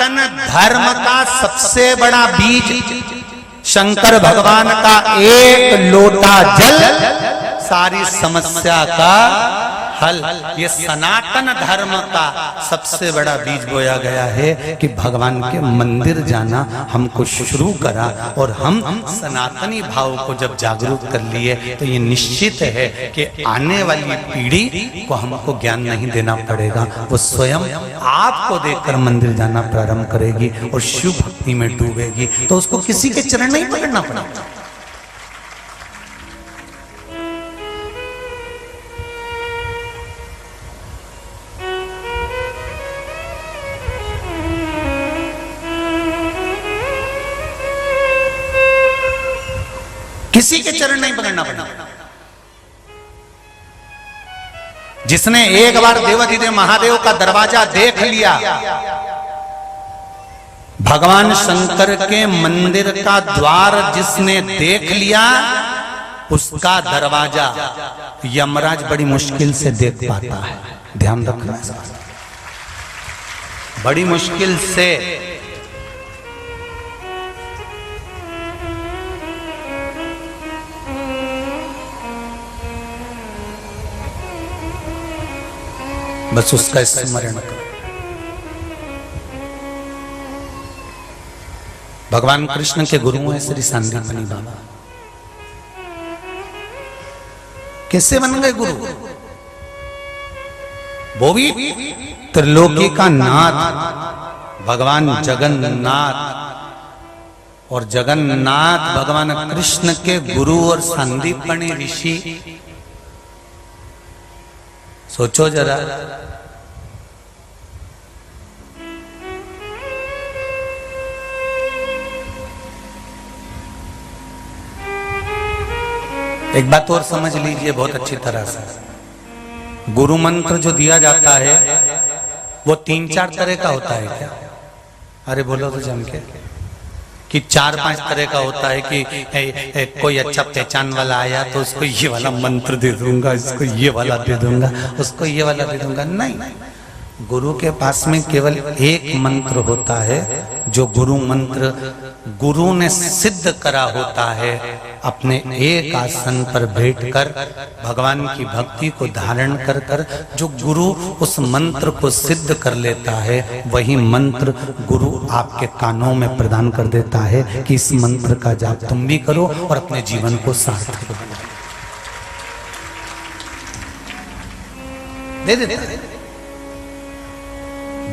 सनातन धर्म का सबसे बड़ा बीज शंकर भगवान का एक लोटा जल सारी समस्या का हल। ये सनातन धर्म का सबसे बड़ा बीज बोया गया है कि भगवान के मंदिर जाना हमको शुरू करा, और हम सनातनी भाव को जब जागरूक कर लिए तो ये निश्चित है कि आने वाली पीढ़ी को हमको ज्ञान नहीं देना पड़ेगा, वो स्वयं आपको देखकर मंदिर जाना प्रारंभ करेगी और शिव भक्ति में डूबेगी। तो उसको किसी के चरण नहीं पकड़ना पड़ेगा। किसी के चरण नहीं पकड़ना पड़ना। जिसने एक बार देवाधिदेव महादेव का दरवाजा देख लिया, भगवान शंकर के मंदिर का द्वार जिसने देख लिया, उसका दरवाजा यमराज बड़ी मुश्किल से देख पाता है। ध्यान रखना, बड़ी मुश्किल से। बस उसका स्मरण करो। भगवान कृष्ण के गुरु हैं श्री सांदीपनी बाबा। कैसे बन गए गुरु? वो भी त्रिलोकी का नाथ भगवान जगन्नाथ, और जगन्नाथ भगवान कृष्ण के गुरु और सांदीपनी ऋषि। सोचो जरा, एक बात और समझ लीजिए बहुत अच्छी तरह से। गुरु मंत्र जो दिया जाता है वो 3-4 तरह का होता है क्या? अरे बोलो तो जम के कि 4-5 तरह का होता है कि कोई अच्छा पहचान वाला आया तो उसको ये वाला मंत्र दे दूंगा, इसको ये वाला दे दूंगा, उसको ये वाला दे दूंगा। नहीं, गुरु के पास में केवल एक मंत्र होता है, जो गुरु मंत्र गुरु ने सिद्ध करा होता है। अपने एक आसन पर बैठकर भगवान की भक्ति को धारण कर कर जो गुरु उस मंत्र को सिद्ध कर लेता है, वही मंत्र गुरु आपके कानों में प्रदान कर देता है कि इस मंत्र का जाप तुम भी करो और अपने जीवन को सार्थक बनाओ। दे दे।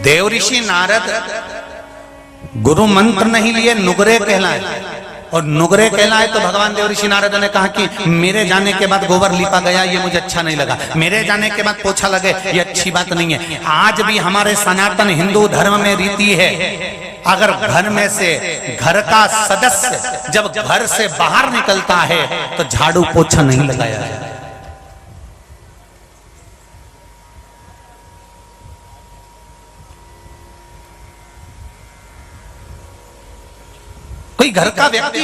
देव ऋषि नारद गुरु मंत्र नहीं लिए, नुगरे कहलाए, और नुगरे कहलाए तो भगवान देव ऋषि नारद ने कहा कि मेरे जाने के बाद गोबर लिपा गया, ये मुझे अच्छा नहीं लगा, मेरे जाने के बाद पोछा लगे, ये अच्छी बात नहीं है। आज भी हमारे सनातन हिंदू धर्म में रीति है, अगर घर में से घर का सदस्य जब घर से बाहर निकलता है तो झाड़ू पोछा नहीं लगाया जाए। कोई घर का व्यक्ति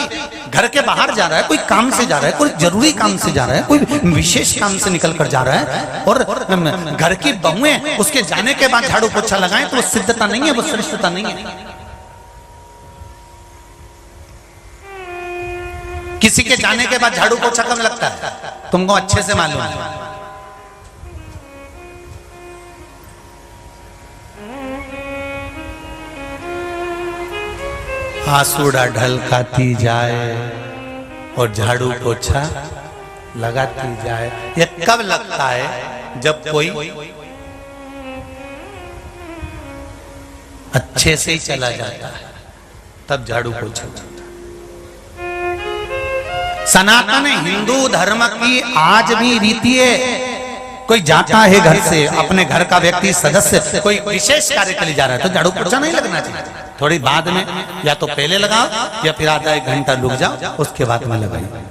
घर के बाहर जा रहा है, कोई काम से जा रहा है, कोई जरूरी काम से जा रहा है, कोई विशेष काम से निकल कर जा रहा है, और घर की बहुएं उसके जाने के बाद झाड़ू पोछा लगाएं तो वो सिद्धता नहीं है, वो श्रेष्ठता नहीं है। किसी के जाने के बाद झाड़ू पोछा कब लगता है? तुमको अच्छे से मालूम है। आंसुड़ा ढलकाती जाए और झाड़ू पोछा लगाती जाए। ये कब लगता है? जब कोई अच्छे से ही चला जाता है, तब झाड़ू पोछा। सनातन हिंदू धर्म की आज भी रीति है, कोई जाता है घर से, अपने घर का व्यक्ति सदस्य कोई विशेष कार्य के लिए जा रहा है तो झाड़ू पोछा नहीं लगना चाहिए। थोड़ी बाद में या तो पहले लगाओ या फिर आधा 1 घंटा रुक जाओ, उसके बाद में लगाइए।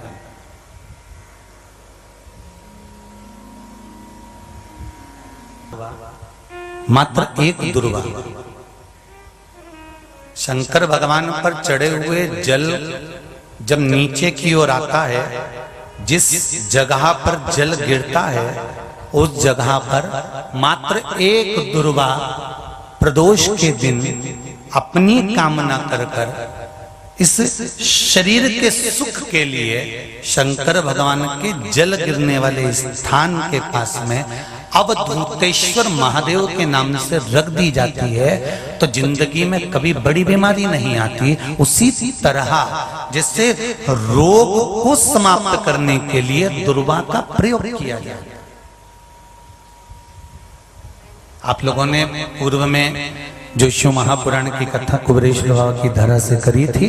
मात्र एक दुर्वा, शंकर भगवान पर चढ़े हुए जल जब नीचे की ओर आता है, जिस जगह पर जल गिरता है उस जगह पर मात्र एक दुर्वा प्रदोष के दिन अपनी कामना कर कर इस शरीर के सुख के लिए शंकर भगवान के जल गिरने वाले स्थान के पास में अवधूतेश्वर महादेव के नाम से रख दी जाती है तो जिंदगी में कभी बड़ी बीमारी नहीं आती। उसी तरह जिससे रोग को समाप्त करने के लिए दुर्वा का प्रयोग किया गया। आप लोगों ने पूर्व में जो शिव महापुराण की कथा कुबेरेश्वर बाबा की धरा से करी थी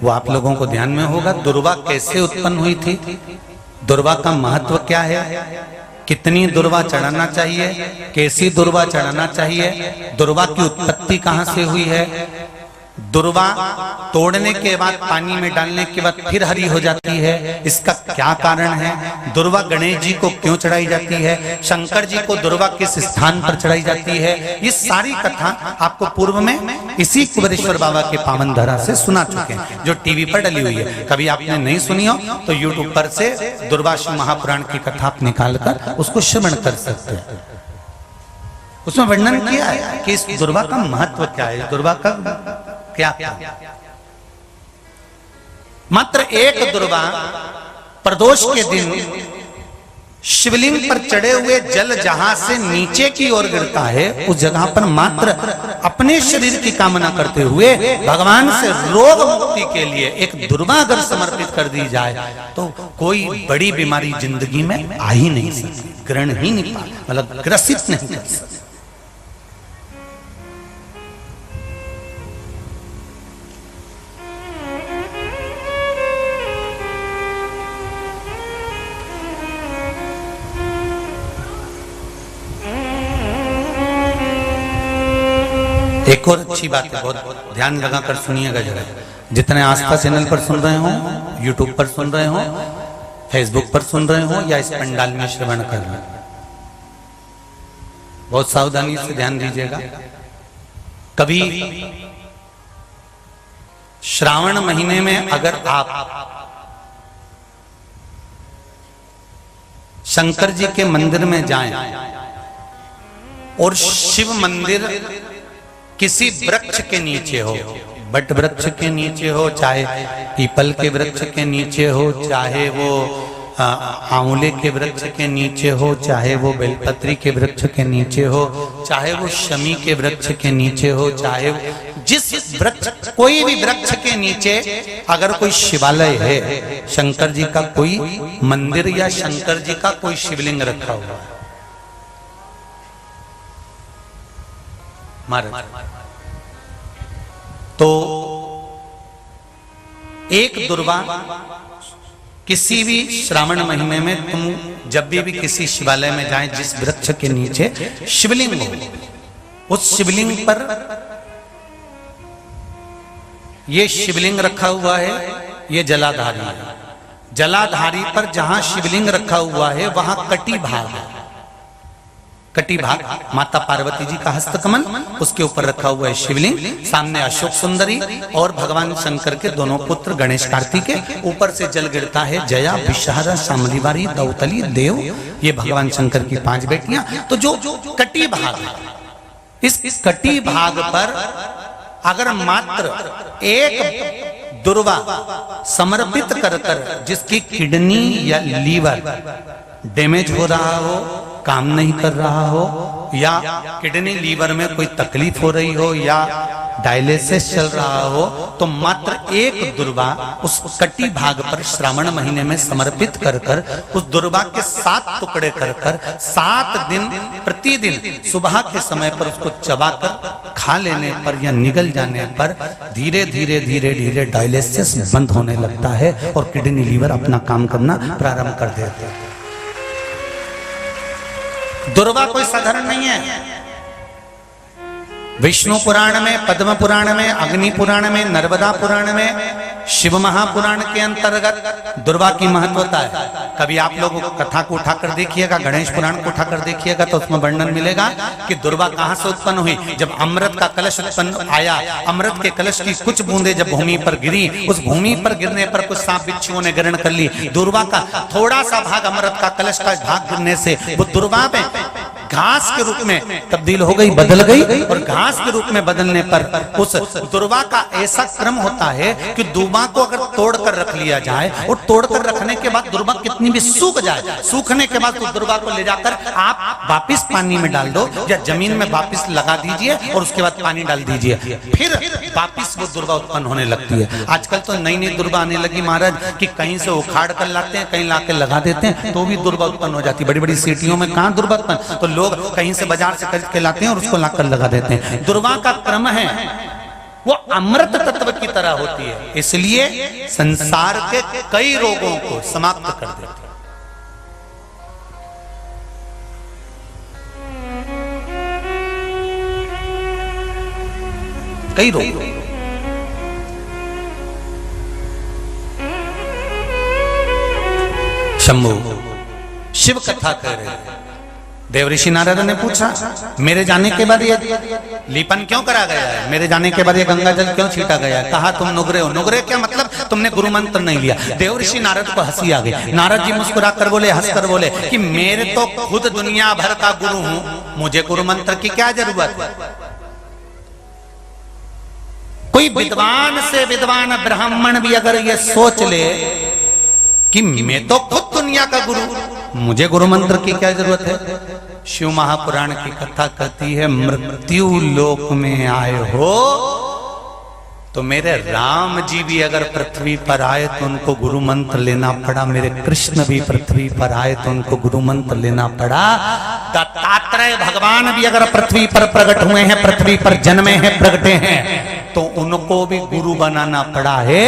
वो आप लोगों को ध्यान में होगा। दुर्वा कैसे उत्पन्न हुई थी, दुर्वा का महत्व क्या है, कितनी दुर्वा चढ़ाना चाहिए, कैसी दुर्वा चढ़ाना चाहिए, दुर्वा की उत्पत्ति कहां से हुई है, दुर्वा तोड़ने के बाद पानी में डालने के बाद फिर हरी हो जाती है, इसका क्या कारण है, दुर्वा गणेश जी को क्यों चढ़ाई जाती है, शंकर जी को दुर्वा किस स्थान पर चढ़ाई जाती है, ये सारी कथा आपको पूर्व में इसी कुबेरेश्वर बाबा के पावन धरा से सुना चुके हैं जो टीवी पर डली हुई है। कभी आपने नहीं सुनी हो तो यूट्यूब पर से दुर्वा शिव महापुराण की कथा आप निकाल कर उसको श्रवण कर सकते हैं। उसमें वर्णन किया है कि इस दुर्वा का महत्व क्या है, दुर्वा का क्या मात्र एक दुर्वा प्रदोष के दिन शिवलिंग पर चढ़े हुए जल जहां से नीचे की ओर गिरता है उस जगह पर मात्र अपने शरीर की कामना करते हुए भगवान से रोग मुक्ति के लिए एक दुर्वा अगर समर्पित कर दी जाए तो कोई बड़ी बीमारी जिंदगी में आ ही नहीं सकती, ग्रहण ही नहीं पा, मतलब ग्रसित नहीं कर सकती। एक और अच्छी बात है, बहुत ध्यान लगाकर सुनिएगा जरा। जितने आस्था चैनल पर सुन रहे हो, यूट्यूब पर सुन रहे हो, फेसबुक पर सुन रहे हो या इस पंडाल में श्रवण कर रहे हो, बहुत सावधानी से ध्यान दीजिएगा। कभी श्रावण महीने में अगर आप शंकर जी के मंदिर में जाएं और शिव मंदिर किसी वृक्ष के नीचे हो, बट वृक्ष के नीचे हो, चाहे पीपल के वृक्ष के नीचे हो, चाहे वो आंवले के वृक्ष के नीचे हो, चाहे वो बेलपत्री के वृक्ष के नीचे हो, चाहे वो शमी के वृक्ष के नीचे हो, चाहे जिस वृक्ष कोई भी वृक्ष के नीचे अगर कोई शिवालय है, शंकर जी का कोई मंदिर या शंकर जी का कोई शिवलिंग रखा हुआ है, तो एक दुर्वा किसी भी श्रावण महीने में तुम जब भी किसी शिवालय में जाएं जिस वृक्ष के नीचे शिवलिंग हो, उस शिवलिंग पर ये शिवलिंग रखा हुआ है, ये जलाधारी है, जलाधारी पर जहां शिवलिंग रखा हुआ है वहां कटी भाग है, कटी भाग माता पार्वती जी का हस्तकमल, उसके ऊपर रखा हुआ है शिवलिंग, सामने अशोक सुंदरी और भगवान शंकर के दोनों पुत्र गणेश कार्तिके, ऊपर से जल गिरता है जया विषहारा शामलीवारी दौतली देव, ये भगवान शंकर की 5 बेटियां। तो जो कटी भाग है, इस कटी भाग पर अगर मात्र एक दुर्वा समर्पित कर कर जिसकी किडनी या लीवर डैमेज हो रहा हो, काम नहीं कर रहा हो, या किडनी लीवर में कोई तकलीफ हो रही हो, या डायलिसिस चल रहा हो, तो मात्र एक दुर्वा उस कटी भाग पर श्रावण महीने में समर्पित कर कर उस दुर्वा के 7 टुकड़े कर कर 7 दिन प्रतिदिन सुबह के समय पर उसको चबाकर खा लेने पर या निगल जाने पर धीरे धीरे धीरे धीरे डायलिसिस बंद होने लगता है और किडनी लीवर अपना काम करना प्रारंभ कर देते हैं। दुर्वा कोई साधारण नहीं है। विष्णु पुराण में, पद्म पुराण में, अग्नि पुराण में, नर्मदा पुराण में, शिव महापुराण के अंतर्गत दुर्वा की महत्वता है। कभी आप लोग कथा को उठाकर देखिएगा, गणेश पुराण को उठाकर देखिएगा तो उसमें वर्णन मिलेगा कि दुर्वा कहां से उत्पन्न हुई। जब अमृत का कलश उत्पन्न आया, अमृत के कलश की कुछ बूंदें जब भूमि पर गिरी, उस भूमि पर गिरने पर कुछ सांप बिच्छुओं ने ग्रहण कर ली। दुर्वा का थोड़ा सा भाग, अमृत का कलश का भाग गिरने से वो दुर्वा में घास के रूप में तब्दील हो गई, बदल गई। और घास के रूप में बदलने पर उस दुर्वा का ऐसा क्रम होता है कि दुर्वा को अगर तोड़कर रख लिया जाए और तोड़कर रखने के बाद दुर्वा कितनी भी सूख जाए, सूखने के बाद उस दुर्वा को ले जाकर आप वापिस पानी में डाल दो या जमीन में वापिस लगा दीजिए और उसके बाद पानी डाल दीजिए, फिर वापिस वो दुर्वा उत्पन्न होने लगती है। आजकल तो नई नई दुर्वा आने लगी महाराज कि कहीं से उखाड़ कर लाते हैं, कहीं लाके लगा देते हैं तो भी दुर्वा उत्पन्न हो जाती है। बड़ी बड़ी सिटियों में कहां दुर्वा उत्पन्न, तो लोग कहीं से बाजार से खरीद के लाते हैं और उसको लाकर लगा देते हैं। दुर्वा का क्रम है वो अमृत तत्व की तरह होती है, इसलिए संसार के कई रोगों को समाप्त कर देती है। कई रोग शंभु शिव कथा कह रहे हैं। देवऋषि नारद ने पूछा मेरे जाने के बाद ये लीपन क्यों करा गया है, मेरे जाने के बाद ये गंगा जल क्यों छीटा गया है? कहा तुम नुगरे हो। नुगरे क्या मतलब? तुमने गुरु मंत्र नहीं लिया। देवऋषि नारद को हंसी आ गई। नारद जी मुस्कुरा कर बोले, हंस कर बोले कि मेरे तो खुद दुनिया भर का गुरु हूं, मुझे गुरु मंत्र की क्या जरूरत है? कोई विद्वान से विद्वान ब्राह्मण भी अगर ये सोच ले कि मैं तो खुद दुनिया का गुरु, मुझे गुरु मंत्र की क्या जरूरत है? शिव महापुराण की कथा कहती है मृत्यु लोक में आए हो तो मेरे राम जी भी अगर पृथ्वी पर आए तो उनको गुरु मंत्र लेना पड़ा, मेरे कृष्ण भी पृथ्वी पर आए तो उनको गुरु मंत्र लेना पड़ा, दत्तात्रेय भगवान भी अगर पृथ्वी पर प्रकट हुए हैं, पृथ्वी पर जन्मे हैं, प्रगटे हैं तो उनको भी गुरु बनाना पड़ा है।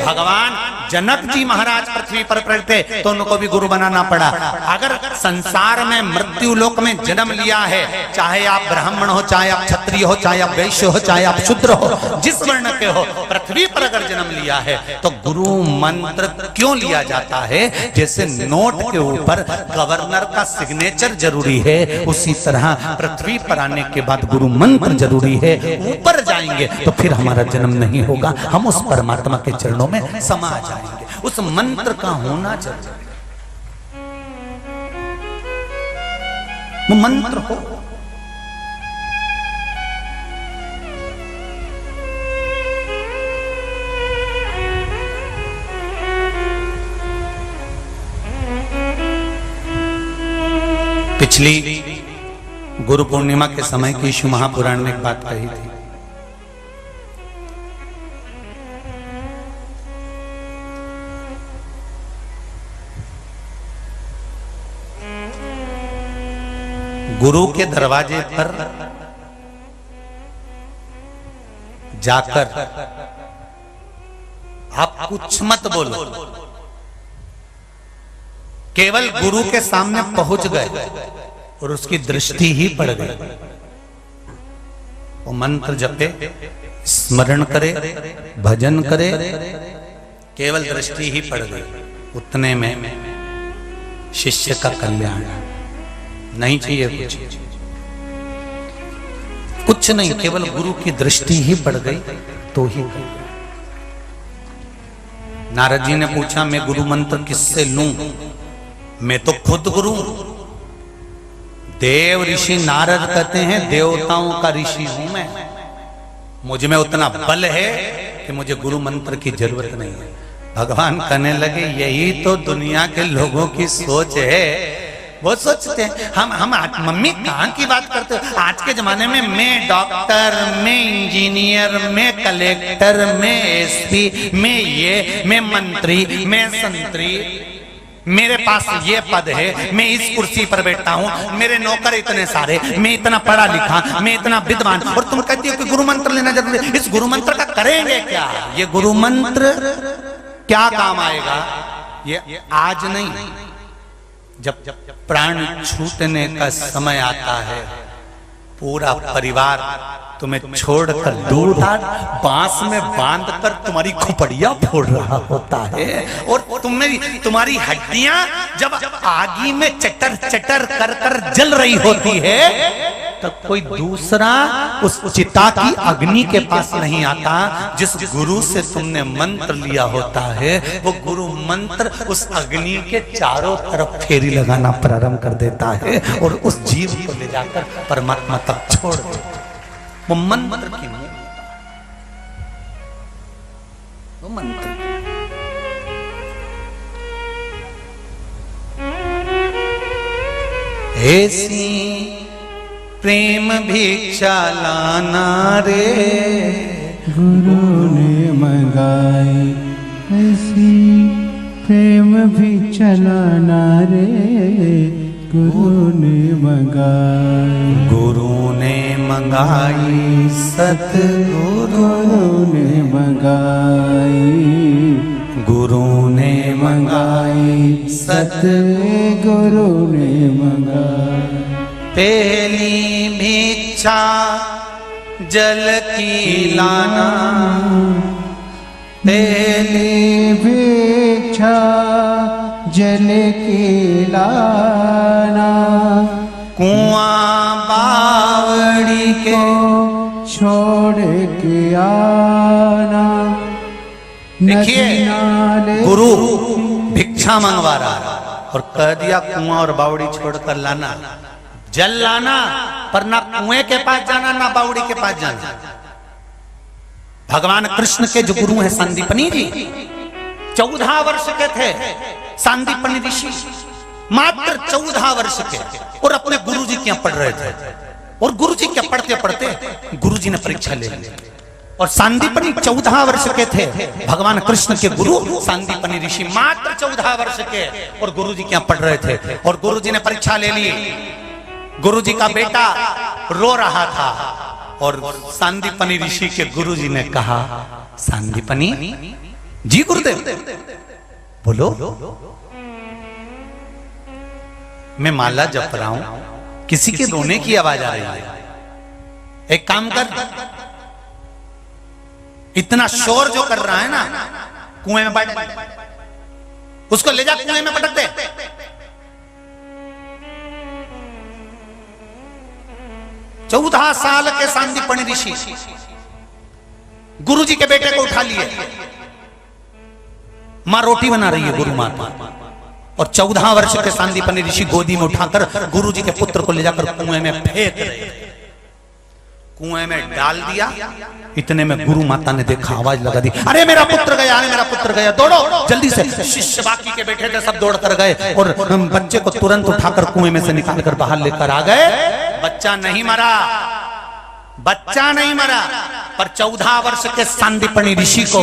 भगवान जनक जी महाराज पृथ्वी पर प्रकटे तो उनको भी गुरु बनाना पड़ा। अगर संसार में मृत्यु लोक में जन्म लिया है, चाहे आप ब्राह्मण हो, चाहे आप क्षत्रिय हो, चाहे आप वैश्य हो, चाहे आप शूद्र हो, जिस वर्ण के हो, पृथ्वी पर अगर जन्म लिया है तो गुरु मंत्र क्यों लिया जाता है? जैसे नोट के ऊपर गवर्नर का सिग्नेचर जरूरी है, उसी तरह पृथ्वी पर आने के बाद गुरु मंत्र जरूरी है। ऊपर जाएंगे तो फिर हमारा जन्म नहीं होगा, हम उस परमात्मा के चरणों में समा जाएंगे। उस मंत्र का होना चाहिए, वो मंत्र हो। पिछली गुरु पूर्णिमा के समय की शिव महापुराण में एक बात कही थी। गुरु के दरवाजे पर जाकर आप कुछ मत बोलो, केवल गुरु के सामने पहुंच गए और उसकी दृष्टि ही पड़ गई। वो मंत्र जपे, स्मरण करे, भजन करे, केवल दृष्टि ही पड़ गई, उतने में शिष्य का कल्याण। नहीं चाहिए कुछ नहीं, केवल गुरु की दृष्टि ही पड़ गई तो ही। नारद जी ने पूछा मैं गुरु मंत्र किससे लूं? मैं तो खुद गुरु। देव ऋषि नारद कहते हैं देवताओं का ऋषि हूं मैं, मुझ में उतना बल है कि मुझे गुरु मंत्र की जरूरत नहीं है। भगवान कहने लगे यही तो दुनिया के लोगों की सोच है। वो सोचते हैं हम मम्मी कहाँ की बात करते हो? आज के जमाने में मैं डॉक्टर, मैं इंजीनियर, मैं कलेक्टर, मैं एसपी, मैं मंत्री, मैं संतरी, मेरे पास ये पद है, मैं इस कुर्सी पर बैठा हूँ, मेरे नौकर इतने सारे, मैं इतना पढ़ा लिखा, मैं इतना विद्वान, और तुम कहती हो कि गुरु मंत्र लेना जरूरी है। इस गुरु मंत्र का करेंगे क्या? ये गुरु मंत्र क्या काम आएगा? ये आज नहीं, जब प्राण छूटने का समय आता है, पूरा परिवार तुम्हें छोड़कर दूर बांस में बांधकर तुम्हारी खोपड़ियां फोड़ रहा होता है, और तुम्हारी हड्डियां जब आगी में चटर चटर कर कर जल रही होती है, तक कोई दूसरा उस चिता की अग्नि के पास नहीं आता। जिस गुरु से तुमने मंत्र लिया होता है वो गुरु मंत्र उस अग्नि के चारों तरफ फेरी लगाना प्रारंभ कर देता है और उस जीव को ले जाकर परमात्मा तक छोड़ देता है। वो मंत्र की वो मंत्र ऐसी प्रेम भिक्षा लाना रे गुरु ने मंगाई, ऐसी प्रेम भिक्षा लाना रे गुरु ने मंगाई। गुरु ने मंगाई सतगुरु ने मंगाई, गुरु ने मंगाई सतगुरु ने मंगाई। पहली भिक्षा जल की लाना, पहली भिक्षा जल की लाना, कुआं बावड़ी के छोड़ के आना। देखिए गुरु भिक्षा मंगवा रहा और कह दिया कुआं और बावड़ी छोड़कर लाना, जल लाना, पर ना कुएं के पास जाना ना बावड़ी के पास जाना। भगवान कृष्ण के जो गुरु हैं संदीपनी जी, 14 वर्ष के थे संदीपनी ऋषि, मात्र 14 वर्ष के, और अपने गुरु जी के यहाँ पढ़ रहे थे। और गुरु जी क्या पढ़ते पढ़ते गुरु जी ने परीक्षा ले ली। और संदीपनी 14 वर्ष के थे, भगवान कृष्ण के गुरु संदीपनी ऋषि मात्र 14 वर्ष के, और गुरु जी क्या पढ़ रहे थे। और गुरु जी ने परीक्षा ले ली। गुरु जी का बेटा रो रहा था और संदीपनी ऋषि के गुरु जी ने कहा, संदीपनी जी गुरुदेव बोलो। मैं माला जप रहा हूं, किसी के रोने की आवाज आ रही है, एक काम कर, इतना शोर जो कर रहा है ना, कुएं में बैठ, उसको ले जा कुएं में पटक दे। चौदह साल के संदीपनी ऋषि गुरु जी के बेटे को उठा लिए। मां रोटी बना रही है गुरु माता, और 14 वर्ष के संदीपनी ऋषि गोदी में उठाकर गुरु जी के पुत्र को ले जाकर कुएं में फेंक रहे थे। कुएं में डाल दिया। इतने में गुरु माता ने देखा, आवाज लगा दी, अरे मेरा पुत्र गया, अरे मेरा पुत्र गया, दौड़ो जल्दी से। शिष्य बाकी के बैठे थे सब दौड़ कर गए और बच्चे को तुरंत उठाकर कुएं में से निकाल कर बाहर लेकर आ गए। बच्चा नहीं मरा, बच्चा नहीं मरा, पर 14 वर्ष के संदीपनी ऋषि को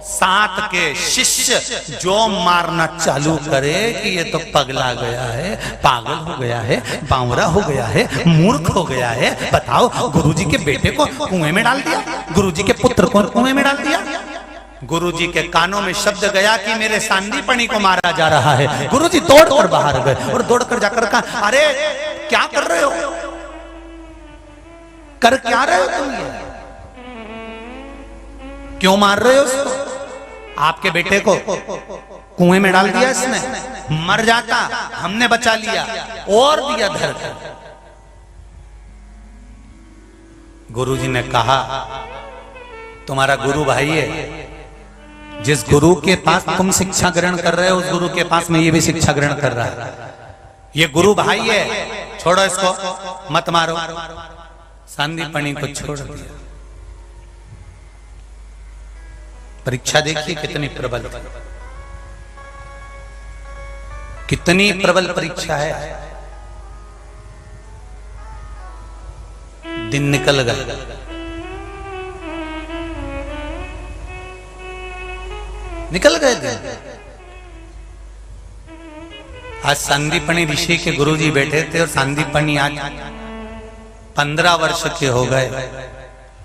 7 के शिष्य जो मारना चालू करे कि ये तो पगला गया है, पागल हो गया है, बावरा हो गया है, मूर्ख हो गया है। बताओ, गुरुजी के बेटे को कुएं में डाल दिया, गुरुजी के पुत्र को कुएं में डाल दिया। गुरुजी के कानों में शब्द गया कि मेरे संदीपनी को मारा जा रहा है। गुरुजी दौड़कर बाहर गए और दौड़कर जाकर कहा, अरे क्या कर रहे हो, कर क्या रहे हो तुम, ये क्यों मार रहे हो उसको? आपके बेटे को कुएं में डाल दिया इसने, मर जाता, हमने बचा लिया और दिया धर कर। गुरुजी ने कहा, तुम्हारा गुरु भाई है, जिस गुरु के पास तुम शिक्षा ग्रहण कर रहे हो उस गुरु के पास में ये भी शिक्षा ग्रहण कर रहा है। ये गुरु भाई है, छोड़ो इसको, मत मारो। संदीपनी को छोड़ दिया। परीक्षा देखिए कितनी प्रबल, कितनी प्रबल परीक्षा है। दिन निकल गए, निकल गए दिन। आज संदीपनी ऋषि के गुरुजी बैठे थे और संदीपनी आज 15 वर्ष के हो गए।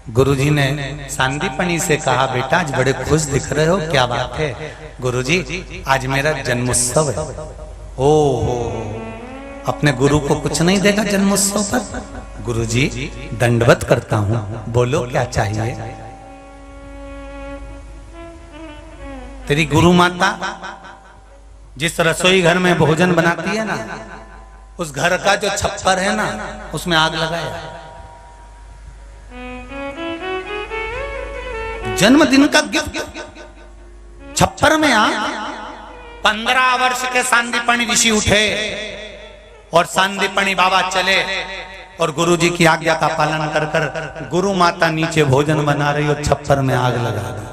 गुरुजी ने संदीपनी से कहा, बेटा आज बड़े खुश दिख रहे हो, क्या बात है? गुरुजी आज मेरा जन्मोत्सव है। ओहो, अपने गुरु को कुछ नहीं देगा जन्मोत्सव पर? गुरुजी दंडवत करता हूं, बोलो क्या चाहिए? तेरी गुरु माता जिस रसोई घर में भोजन बनाती है ना, उस घर का जो छप्पर है ना, उसमें आग लगाया। जन्मदिन का गिफ्ट छप्पर में आग। 15 वर्ष के सांदीपनी ऋषि उठे और सांदीपनी बाबा चले और गुरु जी की आज्ञा का पालन कर कर गुरु माता नीचे भोजन बना रही और छप्पर में आग लगा दी।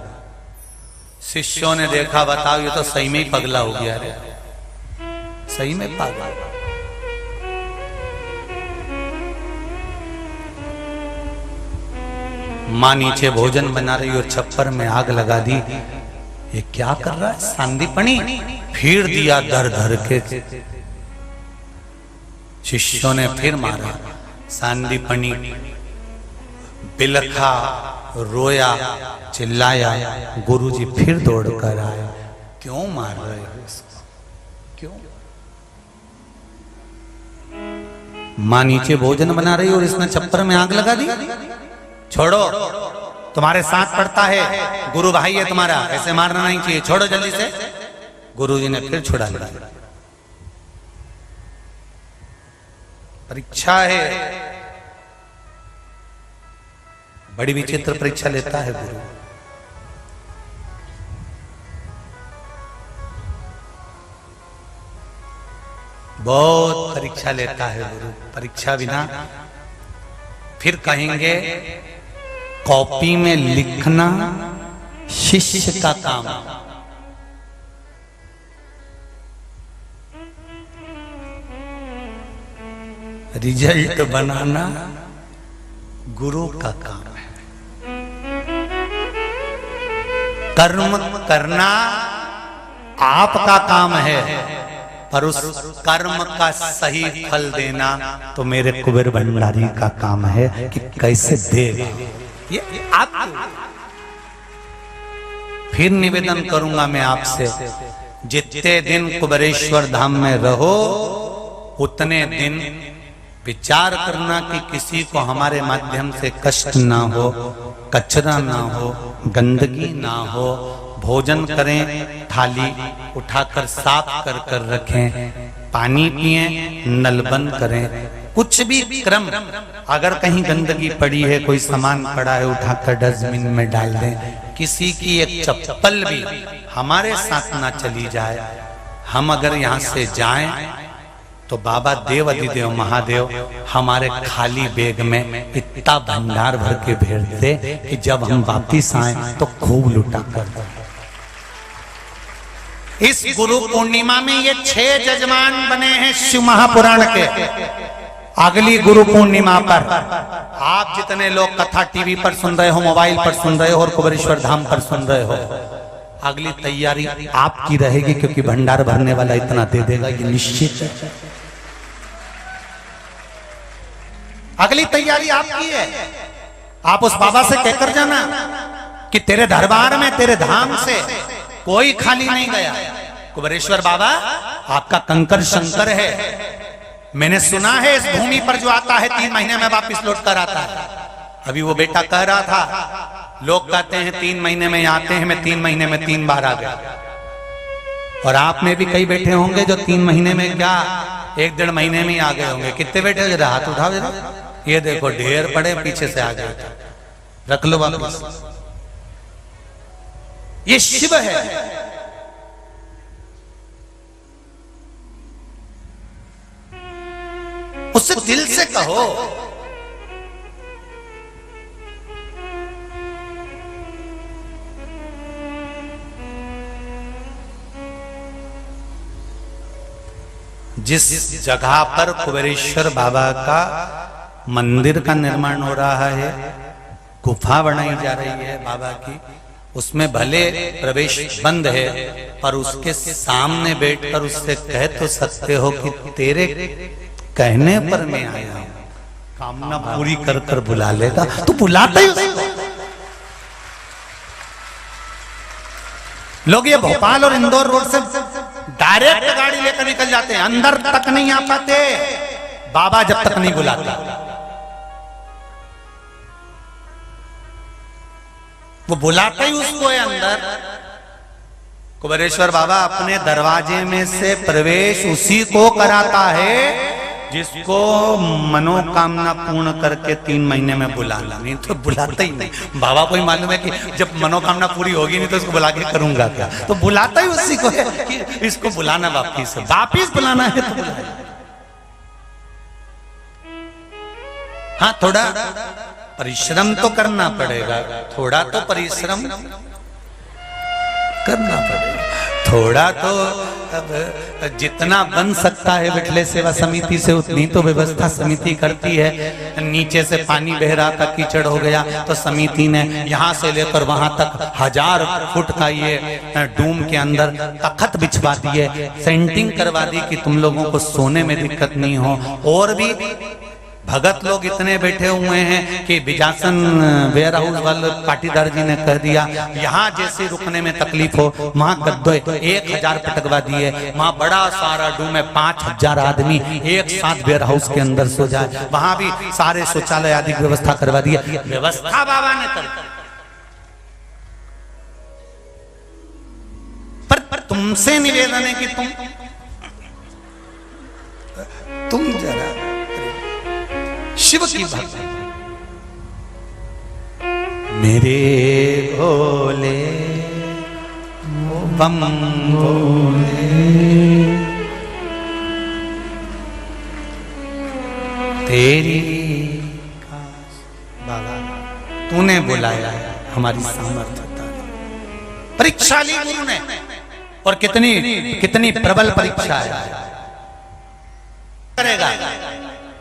शिष्यों ने देखा, बताओ ये तो सही में ही पगला हो गया रे, सही में पागल। मां नीचे भोजन बना रही और छप्पर में आग लगा दी। ये क्या कर रहा है सांदीपनी? फिर दिया दर धर के। शिष्यों ने फिर मारा। सांदीपनी बिलखा, रोया, चिल्लाया। गुरुजी फिर दौड़ कर आए। क्यों मार रहे हो इसको? क्यों? मां नीचे भोजन बना रही और इसने छप्पर में आग लगा दी। छोड़ो, तुम्हारे साथ पड़ता है, गुरु भाई है तुम्हारा, ऐसे मारना नहीं चाहिए, छोड़ो जल्दी से। गुरुजी ने फिर छुड़ा लिया। परीक्षा है, बड़ी विचित्र परीक्षा लेता है गुरु। बहुत परीक्षा लेता है गुरु। परीक्षा बिना फिर कहेंगे कॉपी में लिखना शिष्य का काम, रिजल्ट बनाना गुरु का काम है। कर्म करना आपका काम है, पर उस कर्म का सही फल देना तो मेरे कुबेर भंडारी का काम है कि कैसे देगा। ये आप फिर निवेदन करूंगा मैं आपसे, जितने दिन कुबेरेश्वर धाम में रहो उतने दिन विचार करना कि किसी को हमारे माध्यम से कष्ट ना हो, कचरा ना हो, गंदगी ना हो। भोजन करें, थाली उठाकर साफ कर कर रखें, पानी पिएं, नल बंद करें। कुछ भी क्रम, अगर कहीं गंदगी पड़ी है, कोई सामान पड़ा है, उठाकर डस्टबिन में डाल दें। किसी की एक चप्पल भी हमारे साथ ना चली जाए। हम अगर यहाँ से जाएं तो बाबा देव अधिदेव महादेव हमारे खाली बैग में इतना भंडार भर के भेज दे कि जब हम वापिस आए तो खूब लुटा कर। इस गुरु पूर्णिमा में ये 6 जजमान बने हैं शिव महापुराण के। अगली गुरु पूर्णिमा पर आप जितने लोग कथा टीवी पर सुन रहे हो, मोबाइल पर सुन रहे हो और कुबेरेश्वर धाम पर सुन रहे हो, अगली तैयारी आपकी रहेगी, क्योंकि भंडार भरने वाला इतना दे देगा, ये निश्चित है। अगली तैयारी आपकी है। आप उस बाबा से कहकर जाना कि तेरे दरबार में, तेरे धाम से कोई खाली नहीं गया। कुबेरेश्वर बाबा आपका कंकर शंकर है। मैंने सुना है इस भूमि पर जो आता है 3 महीने में वापस लौट कर आता है। अभी वो बेटा कह रहा था, लोग कहते हैं 3 महीने में आते हैं, मैं 3 महीने में 3 बार आ गया। और आप में भी कई बैठे होंगे जो 3 महीने में क्या 1-1.5 महीने में ही आ गए होंगे। कितने बैठे? जरा हाथ उठाओ जरा। ये देखो ढेर पड़े, पीछे से आ गए। रख लो वापस। ये शिव है। उससे दिल से कहो, जिस जगह पर कुबेरेश्वर बाबा का मंदिर का निर्माण हो रहा है, गुफा बनाई जा रही है बाबा की, उसमें भले प्रवेश बंद है, पर उसके सामने बैठकर उससे कह तो सकते हो कि तेरे कहने पर मैं आया हूं, कामना पूरी कर कर बुला लेगा। तू बुलाता ही उसको। लोग ये भोपाल और इंदौर रोड से डायरेक्ट गाड़ी लेकर निकल जाते हैं, अंदर तक नहीं आ पाते बाबा जब तक नहीं बुलाता। वो बुलाता ही उसको है अंदर। कुबेरेश्वर बाबा अपने दरवाजे में से प्रवेश उसी को कराता है जिसको मनोकामना पूर्ण करके 3 महीने में बुलाना, नहीं तो बुलाता ही नहीं। बाबा को ही मालूम है कि जब मनोकामना पूरी होगी नहीं तो उसको बुला के करूंगा क्या, तो बुलाता ही उसी को है कि इसको बुलाना वापिस बुलाना है तो बुलाए। हाँ, थोड़ा परिश्रम तो करना पड़ेगा, थोड़ा तो परिश्रम करना पड़ेगा, थोड़ा तो अब जितना बन सकता है विठले सेवा समिति से उतनी तो व्यवस्था समिति करती है। नीचे से पानी बह रहा था, कीचड़ हो गया, तो समिति ने यहाँ से लेकर वहां तक 1000 फुट का ये डूम के अंदर तख्त बिछवा दिए, सेंटिंग करवा दी कि तुम लोगों को सोने में दिक्कत नहीं हो। और भी भगत लोग इतने बैठे हुए हैं कि बिजासन वेयर हाउस वाले पाटीदार जी ने कह दिया यहाँ जैसे रुकने में तकलीफ हो वहां गद्दे 1000 पटकवा दिए, वहां बड़ा सारा डूम में 5000 आदमी एक साथ वेयर हाउस के अंदर सो जाए, वहां भी सारे शौचालय आदि की व्यवस्था करवा दी। व्यवस्था बाबा ने कर, पर तुमसे निवेदन है कि तुम जरा शिव की भक्ति, मेरे भोले बम भोले, तेरी बाबा तूने बुलाया हमारी सामर्थ्यता, परीक्षा ली गुरु ने, और कितनी प्रबल परीक्षा है। करेगा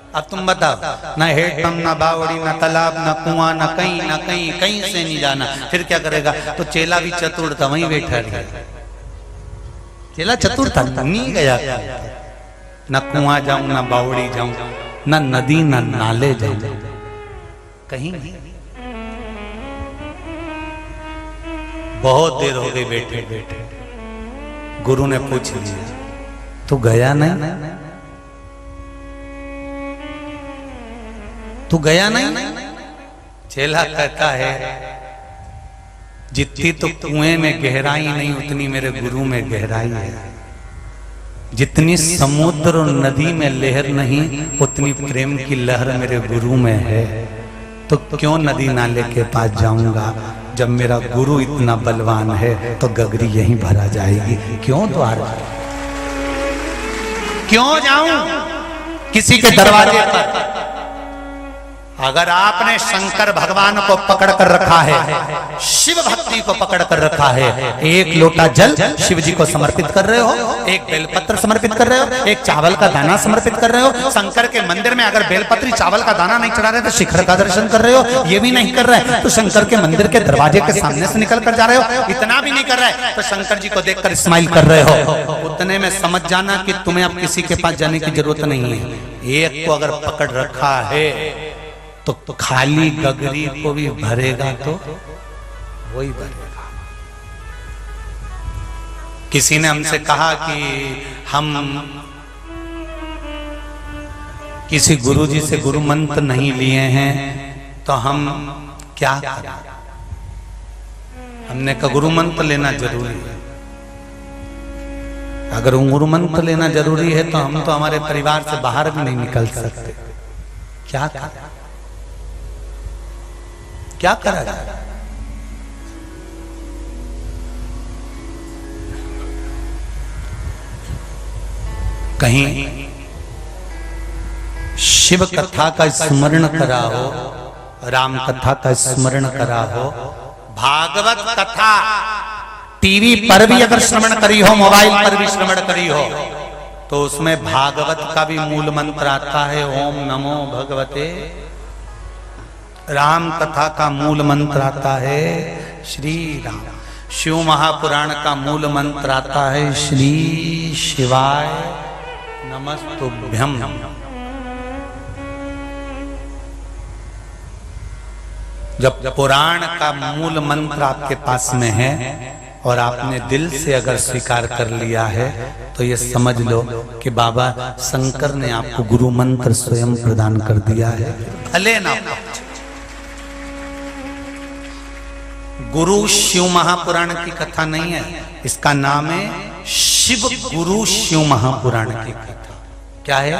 अब तुम बताओ, ना हेठम ना बावड़ी ना तालाब ना कुआं ना कहीं से नहीं जाना, फिर क्या करेगा? तो चेला भी चतुर था, वहीं बैठा रहा। चेला चतुर था, नहीं गया, ना कुआं जाऊं ना बावड़ी जाऊं ना नदी ना नाले जाऊं, कहीं नहीं। बहुत देर हो गई बैठे बैठे, गुरु ने पूछ लिया तू गया नहीं? तू गया नहीं? चेला कहता है जितनी तो कुएं में गहराई नहीं उतनी मेरे गुरु में गहराई है, जितनी समुद्र और नदी में लहर नहीं उतनी प्रेम की लहर मेरे गुरु में है। तो क्यों नदी नाले के पास जाऊंगा, जब मेरा गुरु इतना बलवान है तो गगरी यहीं भरा जाएगी। क्यों द्वार, क्यों जाऊं किसी के दरवाजे पर? अगर आपने शंकर भगवान को पकड़ कर रखा है, शिव भक्ति को पकड़ कर रखा है, एक लोटा जल शिव जी को समर्पित कर रहे हो, एक बेलपत्र समर्पित कर रहे हो, एक चावल का दाना समर्पित कर रहे हो, शंकर के मंदिर में अगर बेलपत्री चावल का दाना नहीं चढ़ा रहे तो शिखर का दर्शन कर रहे हो, ये भी नहीं कर रहे तो शंकर के मंदिर के दरवाजे के सामने से निकल कर जा रहे हो, इतना भी नहीं कर रहे तो शंकर जी को देखकर स्माइल कर रहे हो, उतने में समझ जाना कि तुम्हें अब किसी के पास जाने की जरूरत नहीं है। एक को अगर पकड़ रखा है तो खाली गगरी को भी भरेगा तो वही भरेगा। किसी ने हमसे कहा कि हम किसी गुरुजी से गुरु मंत्र नहीं लिए हैं तो हम क्या करें? हमने कहा गुरु मंत्र लेना जरूरी है। अगर गुरु मंत्र लेना जरूरी है तो हम तो हमारे परिवार से बाहर भी नहीं निकल सकते। क्या करें? क्या करा जाए? कहीं शिव कथा का स्मरण करा हो, राम कथा का स्मरण करा हो, भागवत कथा टीवी पर भी अगर श्रवण करी हो, मोबाइल पर भी श्रवण करी हो, तो उसमें भागवत का भी मूल मंत्र आता है ओम नमो भगवते। राम कथा का मूल मंत्र आता है श्री राम। शिव महापुराण का मूल मंत्र आता है श्री शिवाय नमस्तुभ्यम। जब पुराण का मूल मंत्र आपके पास में है और आपने दिल से अगर स्वीकार कर लिया है तो ये समझ लो कि बाबा शंकर ने आपको गुरु मंत्र स्वयं प्रदान कर दिया है। भले ना गुरु शिव महापुराण की कथा नहीं है, इसका नाम है शिव गुरु शिव महापुराण की कथा। क्या है?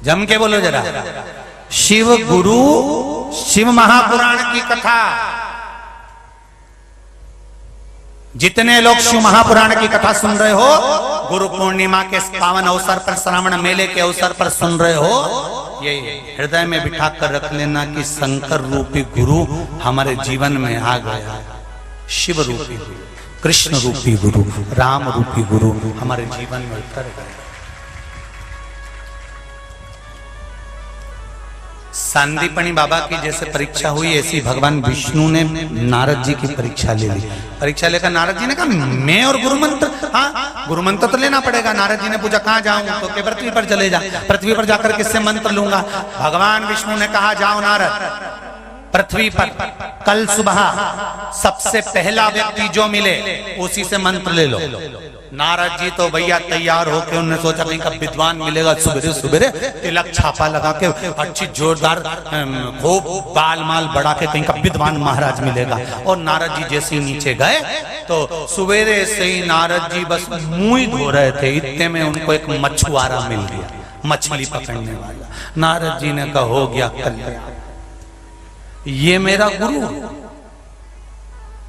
जम के बोलो जरा। शिव गुरु, शिव महापुराण की कथा। जितने लोग शिव महापुराण की कथा सुन रहे हो, गुरु पूर्णिमा के पावन अवसर पर, श्रावण मेले के अवसर पर सुन रहे हो, ये हृदय में बिठा कर रख लेना कि शंकर रूपी गुरु हमारे जीवन में आ गया। शिव रूपी गुरु, कृष्ण रूपी गुरु, राम रूपी गुरु हमारे जीवन में उतर गए। सांदीपनी बाबा की जैसे परीक्षा हुई, ऐसी भगवान विष्णु ने नारद जी की परीक्षा ले ली। परीक्षा लेकर नारद जी ने कहा मैं और गुरु मंत्र, हाँ गुरु मंत्र तो लेना पड़ेगा। नारद जी ने पूछा कहाँ जाऊं, तो के पृथ्वी पर चले जा। पृथ्वी पर जाकर किससे मंत्र लूंगा? भगवान विष्णु ने कहा जाओ नारद, पृथ्वी पर कल सुबह सबसे पहला व्यक्ति जो मिले उसी से मंत्र ले लो। नारद जी तो भैया तैयार होके उन्होंने सोचा कहीं का विद्वान मिलेगा, सुबह सुबह तिलक छापा लगा के अच्छी जोरदार खूब बाल माल बढ़ा के कहीं का विद्वान महाराज मिलेगा। और नारद जी जैसे ही नीचे गए तो सवेरे से ही नारद जी बस मुंह ही धो रहे थे, इतने में उनको एक मछुआरा मिल गया, मछली पकड़ने वाला। नारद जी ने कहा हो गया कल्याण, ये मेरा गुरु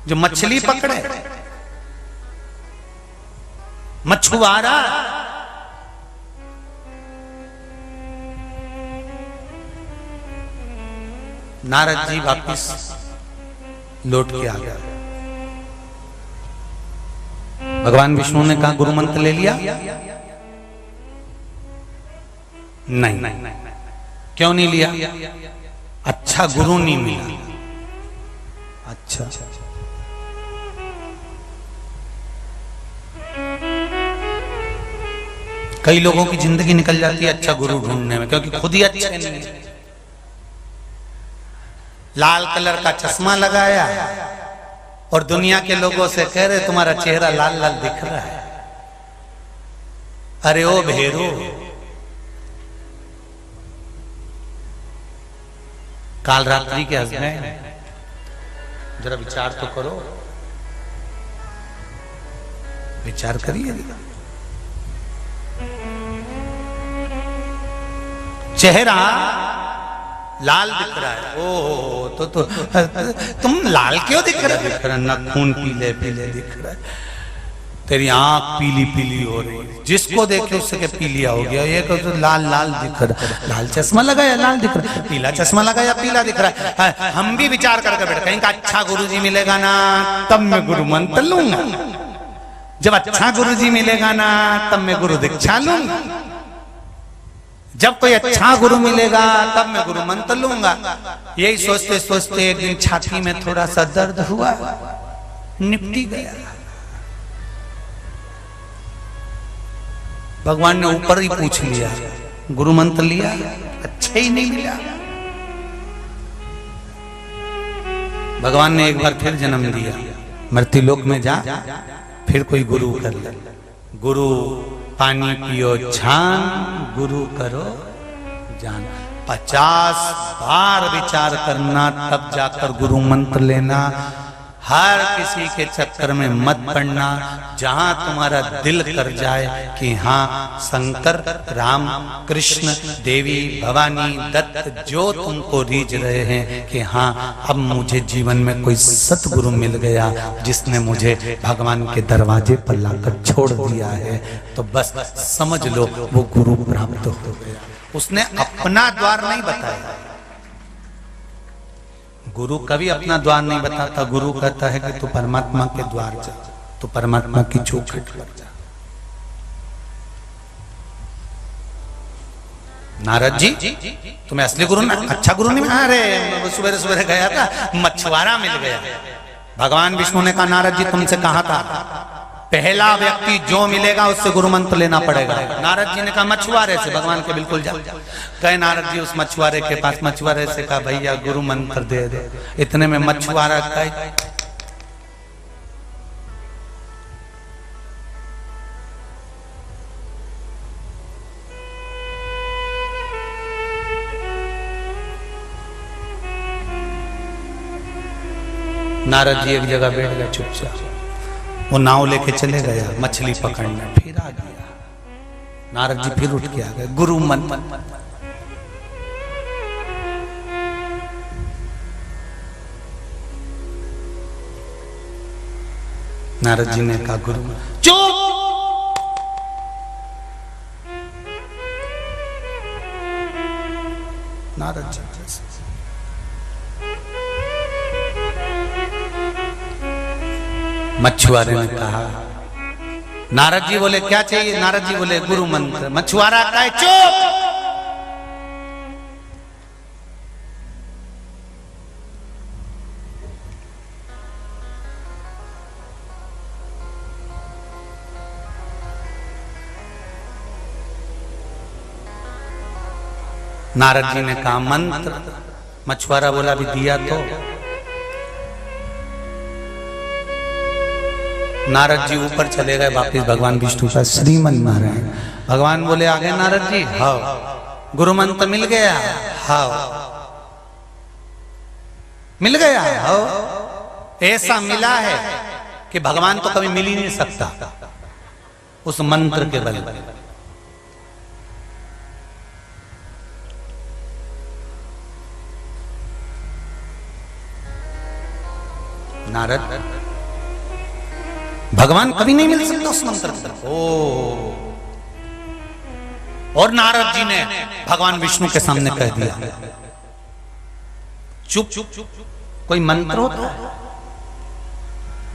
जो मछली पकड़े, मछुआरा। नारद जी वापिस लौट के आ गया। भगवान विष्णु ने कहा गुरु मंत्र ले लिया? नहीं। क्यों नहीं लिया? अच्छा गुरु नहीं मिला। अच्छा, कई लोगों की जिंदगी निकल जाती है अच्छा गुरु ढूंढने में, क्योंकि खुद ही अच्छे नहीं है। लाल कलर का चश्मा लगाया और दुनिया के लोगों से कह रहे तुम्हारा चेहरा लाल लाल दिख रहा है। अरे ओ भेरू, काल रात्रि के हस्बैंड, जरा विचार तो करो, विचार करिए। चेहरा लाल दिख रहा है, ओहो तो तुम लाल क्यों दिख रहा है? ना खून पीले पीले दिख रहा है, तेरी आंख पीली पीली हो रही है, जिसको देखे उससे के पीलिया हो गया। ये तो लाल लाल दिख रहा है, लाल चश्मा लगाया लाल दिख रहा है, पीला चश्मा लगाया पीला दिख रहा है। हम भी विचार करके बैठे, कहीं का अच्छा गुरुजी मिलेगा ना तब मैं गुरु मंत्र लूंगा, जब अच्छा गुरुजी मिलेगा ना तब मैं गुरु दीक्षा लूंगा, जब कोई अच्छा गुरु मिलेगा तब मैं गुरु मंत्र लूंगा। यही सोचते सोचते एक दिन छाती में थोड़ा सा दर्द हुआ, निपटी गया। भगवान ने ऊपर ही पूछ लिया, गुरु मंत्र लिया? अच्छा ही नहीं मिला। भगवान ने एक बार फिर जन्म दिया, मृत्युलोक में जा, फिर कोई गुरु कर ले। गुरु पानी पियो छान, गुरु करो जान। 50 बार विचार करना तब जाकर गुरु मंत्र लेना। हर किसी के चक्कर में मत पड़ना। जहां तुम्हारा दिल कर जाए कि हाँ शंकर, राम, कृष्ण, देवी, भवानी, दत्त जो तुमको रीझ रहे हैं कि हाँ अब मुझे जीवन में कोई सतगुरु मिल गया जिसने मुझे भगवान के दरवाजे पर लाकर छोड़ दिया है, तो बस समझ लो वो गुरु प्राप्त हो गया। उसने अपना द्वार नहीं बताया। गुरु कभी अपना द्वार नहीं बताता। गुरु कहता है कि तू परमात्मा के द्वार जा, तू परमात्मा की चौखट पर जा। नारद जी तुम्हें असली गुरु ना, अच्छा गुरु नहीं मिला? अरे सुबह सुबह गया था, मछुआरा मिल गया। भगवान विष्णु ने कहा नारद जी तुमसे कहा था पहला व्यक्ति जो मिलेगा उससे गुरु मंत्र लेना पड़ेगा। नारद जी ने कहा मछुआरे से। भगवान के बिल्कुल जा गए नारद जी उस मछुआरे के पास। मछुआरे से कहा भैया गुरु मंत्र दे दे। इतने में मछुआरा कहा नारद जी एक जगह बैठ गए चुपचाप। वो नाव लेके चले गया मछली पकड़ने। फिर आ गया नारद जी, फिर उठ के आ गए। गुरु मंत्र नारद जी ने कहा गुरु चुप। नारद जी मछुआरे ने कहा, नारद जी बोले क्या चाहिए? नारद जी बोले गुरु मंत्र। मछुआरा कहे चुप। नारद जी ने कहा मंत्र। मछुआरा बोला भी दिया तो। नारद जी ऊपर चले गए वापिस भगवान विष्णु का श्रीमन नारायण। भगवान बोले आ गए नारद जी? हाँ। गुरु मंत्र मिल गया? हाँ। मिल गया? हाँ। ऐसा मिला है कि भगवान तो कभी मिल ही नहीं सकता उस मंत्र के बल। नारद भगवान कभी नहीं मिल सकता उस मंत्र से। ओ, और नारद जी ने भगवान विष्णु के सामने कह दिया चुप चुप चुप, कोई मंत्र होता है?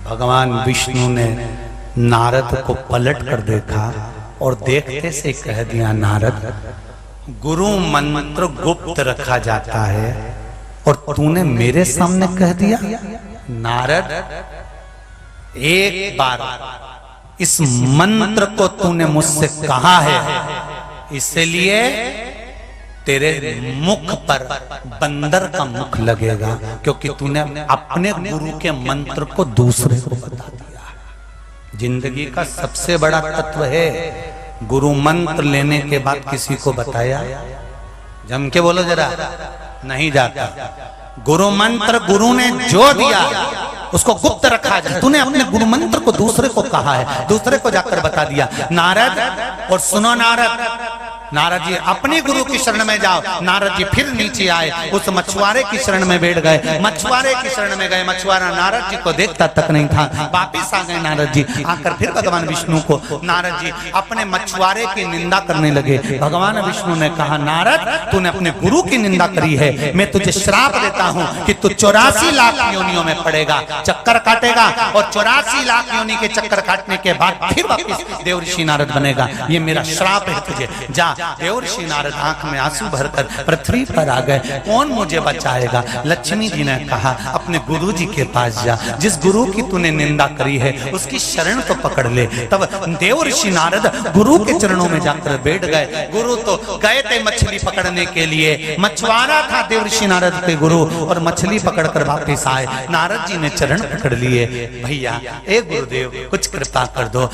भगवान विष्णु ने नारद को पलट कर देखा और देखते से कह दिया नारद, गुरु मंत्र गुप्त रखा जाता है और तूने मेरे सामने कह दिया। नारद एक बार इस मंत्र को तूने मुझसे कहा है, इसलिए तेरे मुख पर बंदर का मुख लगेगा, क्योंकि तूने अपने गुरु के मंत्र को दूसरे को बता दिया। जिंदगी का सबसे बड़ा तत्व है गुरु मंत्र लेने के बाद किसी को बताया। जम के बोलो जरा, नहीं जाता। गुरु मंत्र गुरु ने जो दिया उसको गुप्त रखा जाए। तूने अपने गुरु मंत्र को दूसरे को कहा है, दूसरे को जाकर बता दिया। नारद, और सुनो नारद जी अपने गुरु की शरण में जाओ। नारद जी फिर नीचे आए, उस मछुआरे की शरण में बैठ गए। मछुआरे की शरण में गए। मछुआरा नारद जी को देखता तक नहीं था। वापिस आ गए नारद जी। आकर फिर भगवान विष्णु को नारद जी अपने मछुआरे की निंदा करने लगे। भगवान विष्णु ने कहा, नारद तूने अपने गुरु की निंदा करी है, मैं तुझे श्राप देता हूँ कि तू 84 लाख योनियों में पड़ेगा, चक्कर काटेगा, और 84 लाख योनि के चक्कर काटने के बाद फिर वापिस देवऋषि नारद बनेगा। ये मेरा श्राप है तुझे। जा। देवऋषि नारद आंख में आंसू भरकर पृथ्वी पर आ गए। कौन मुझे बचाएगा? लक्ष्मी जी ने कहा, अपने गुरु जी के पास जा। जिस गुरु की तूने निंदा करी है उसकी शरण तो पकड़ ले। तब देवऋषि नारद गुरु के चरणों में जाकर बैठ गए। गुरु तो गए थे मछली पकड़ने के लिए। मछुआरा था देवऋषि नारद के गुरु, और मछली पकड़कर वापिस आए। नारद जी ने चरण पकड़ लिए। भैया ए गुरुदेव कुछ कृपा कर दो।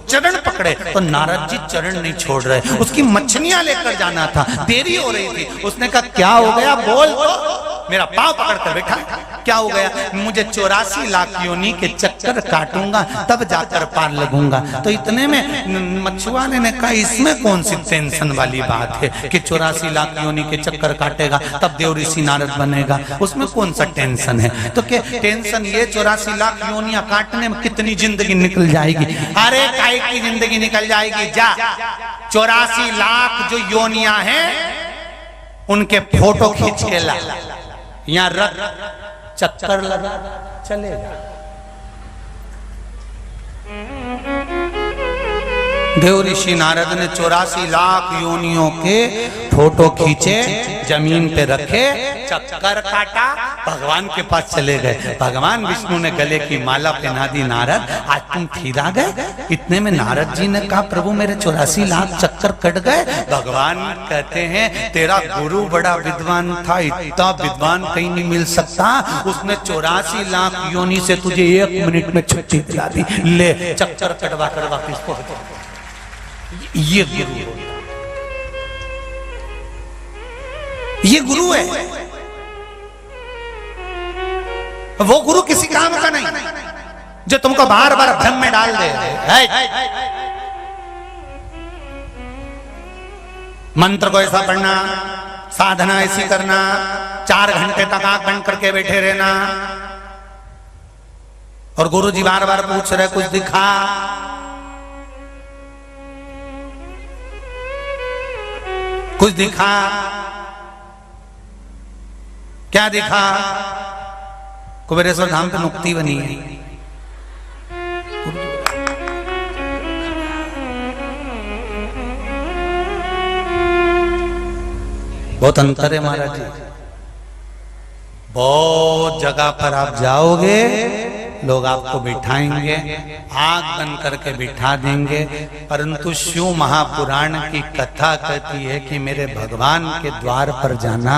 चरण पकड़े तो नारद जी चरण नहीं छोड़ रहे। उसकी मछलियां लेकर जाना था, देरी हो रही थी। उसने कहा क्या हो गया बोल तो। मेरा पांव पकड़ कर बैठा। क्या हो गया? मुझे 84 लाख योनि के चक्कर काटूंगा तब जाकर पार लगूंगा। तो इतने में मछुआरे ने कहा, इसमें कौन सी टेंशन वाली बात है कि 84 लाख योनि के चक्कर काटेगा तब देवऋषि नारद बनेगा, उसमें कौन सा टेंशन है? तो क्या टेंशन ये 84 लाख योनियां काटने में कितनी जिंदगी निकल जाएगी? अरे काहे की जिंदगी निकल जाएगी? जा 84 लाख जो योनियां हैं उनके फोटो खींच के ला, यहाँ रख, चक्कर लगा, चलेगा। देवऋषि नारद ने 84 लाख योनियों के फोटो खींचे, जमीन पे रखे, चक्कर काटा, भगवान के पास चले गए। भगवान विष्णु ने गले की माला पहना दी। नारद आज तुम फिर आ गए। इतने में नारद जी ने कहा, प्रभु मेरे 84 लाख चक्कर कट गए। भगवान कहते हैं तेरा गुरु बड़ा विद्वान था, इतना विद्वान कहीं नहीं मिल सकता। उसने 84 लाख योनि से तुझे 1 मिनट में छुट्टी दिला दी। ले चक्कर कटवा कर वापिस पहुंच। ये गुरु, ये गुरु है। वो गुरु किसी काम का नहीं जो तुमको बार बार भ्रम में डाल दे। मंत्र को ऐसा पढ़ना, साधना ऐसी करना, 4 घंटे तक आंख बंद करके बैठे रहना, और गुरु जी बार बार पूछ रहे कुछ दिखा, कुछ दिखा, क्या दिखा? कुबेरेश्वर धाम पे मुक्ति बनी है। बहुत अंतर है महाराज जी। बहुत जगह पर आप जाओगे, लोग आपको बिठाएंगे, आंख बंद करके बिठा देंगे, परंतु शिव महापुराण की कथा कहती है कि मेरे भगवान के द्वार पर जाना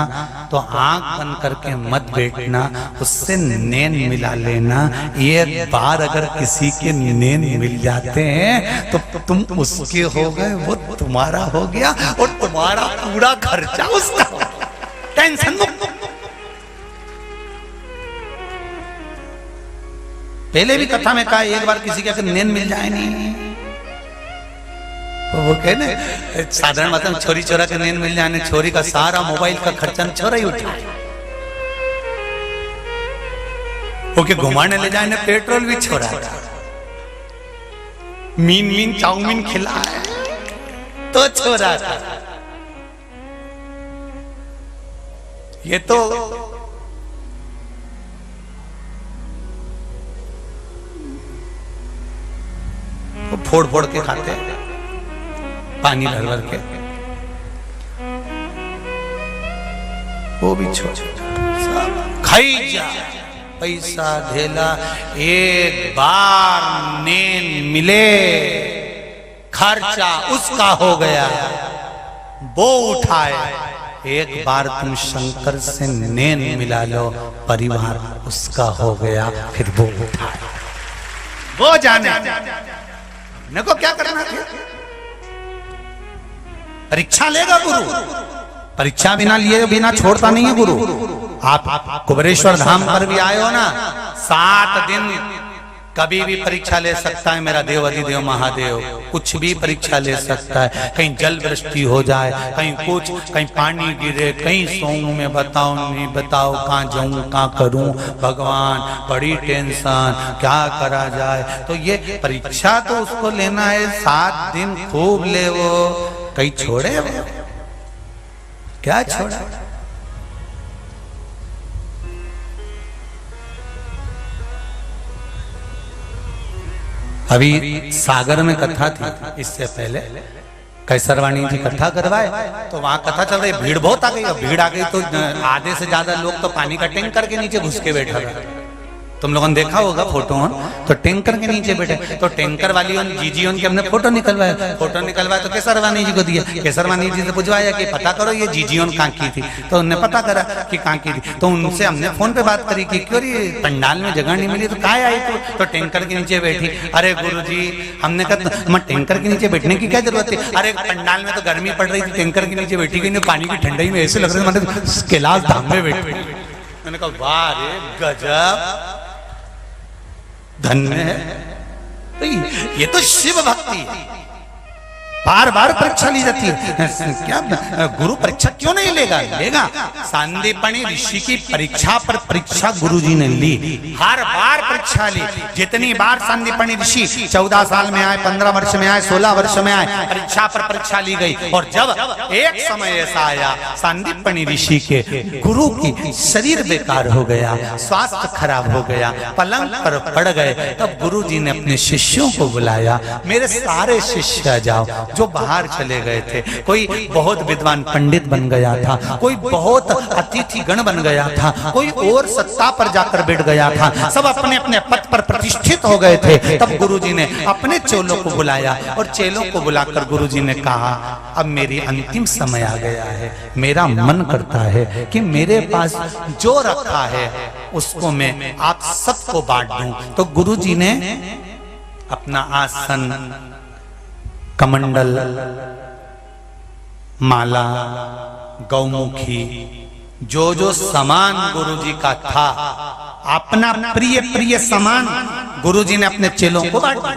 तो आंख बंद करके मत बैठना, उससे नैन मिला लेना। एक बार अगर किसी के नैन मिल जाते हैं तो तुम उसके हो गए, वो तुम्हारा हो गया और तुम्हारा पूरा खर्चा उसका हो गया। टेंशन मुक्त। पहले भी कथा में कहा एक बार किसी के अगर नैन मिल जाए नहीं तो वो कहे ना, साधारण बात है, छोरी चोरा के नैन मिल जाए, छोरी का सारा मोबाइल का खर्चा छोरा ही उठाए, ओके घुमाने ले जाए, पेट्रोल भी छोड़ा, मीन चाउमीन खिलाए तो छोरा था। ये तो फोड़ फोड़ के खाते, पानी भर भर के, वो भी छोड़ सब खाई जा, पैसा धेला। एक बार नैन मिले, खर्चा उसका हो गया, वो उठाए। एक बार तुम शंकर से नैन मिला लो, परिवार उसका हो गया, फिर वो उठाए, वो जाने अपने को क्या करना है। परीक्षा लेगा गुरु, परीक्षा बिना लिए बिना छोड़ता नहीं है गुरु। आप कुबेरेश्वर धाम पर भी आए हो ना, 7 दिन कभी भी परीक्षा ले सकता है मेरा देव अधिदेव महादेव, कुछ भी परीक्षा ले सकता है। कहीं जल वृष्टि हो जाए, कहीं कुछ, कहीं पानी गिरे, कहीं सोऊं में बताओ नहीं बताओ, कहाँ जाऊं कहाँ करूं, भगवान बड़ी टेंशन, क्या करा जाए। तो ये परीक्षा तो उसको लेना है, 7 दिन खूब ले, वो कहीं छोड़े वो? क्या छोड़ा? अभी सागर में कथा थी, इससे पहले कैसरवाणी जी कथा करवाए, तो वहां कथा चल रही, भीड़ बहुत आ गई। भीड़ आ गई तो आधे से ज्यादा लोग तो पानी का टैंकर के नीचे घुस के बैठा था। तुम लोगों ने देखा होगा फोटो, तो टैंकर के नीचे बैठे, तो टैंकर वाली जीजी की हमने फोटो निकलवाया तो केसरवानी जी को दिया। केसरवानी जी से पूछवाया कि पता करो ये जीजी कहाँ की थी, तो उन्होंने पता करा कि कहाँ की थी। तो उनसे हमने फोन पे बात करी कि क्यों रे पंडाल में जगह नहीं मिली, तो कहाँ आई तो टैंकर के नीचे बैठी। अरे गुरु जी, हमने कहा टैंकर के नीचे बैठने की क्या जरूरत है? अरे पंडाल में तो गर्मी पड़ रही थी, टैंकर के नीचे बैठी गई, पानी की ठंडाई में ऐसे लग रहा है कैलाश धाम में बैठी। मैंने कहा वाह रे गजब, धन्य है। ये तो शिव भक्ति है, बार बार परीक्षा ली जाती है। क्या गुरु परीक्षा क्यों नहीं लेगा? लेगा। सांदीपनी ऋषि की परीक्षा पर परीक्षा गुरुजी ने ली, हर बार परीक्षा ली। जितनी बार सांदीपनी ऋषि 14 साल में आए, 15 वर्ष में आए, 16 वर्ष में आए, परीक्षा पर परीक्षा ली गई। और जब एक समय ऐसा आया, सांदीपनी ऋषि के गुरु की शरीर बेकार हो गया, स्वास्थ्य खराब हो गया, पलंग पर पड़ गए, तब गुरुजी ने अपने शिष्यों को बुलाया, मेरे सारे शिष्य आ जाओ। जो बाहर चले गए थे, कोई बहुत विद्वान पंडित बन गया था, कोई बहुत अतिथि गण बन गया था, कोई और सत्ता पर जाकर बैठ गया था, सब अपने अपने पद पर प्रतिष्ठित हो गए थे। तब गुरुजी ने अपने चेलों को बुलाया और चेलों को बुलाकर गुरुजी ने कहा, अब मेरी अंतिम समय आ गया है, मेरा मन करता है कि मेरे पास जो रखा है उसको मैं आप सबको बांट दूं। तो गुरुजी ने अपना आसन, कमंडल, माला, गौमुखी, जो जो सामान गुरुजी का था, अपना प्रिय प्रिय सामान गुरुजी ने अपने चेलों को बांट दिया।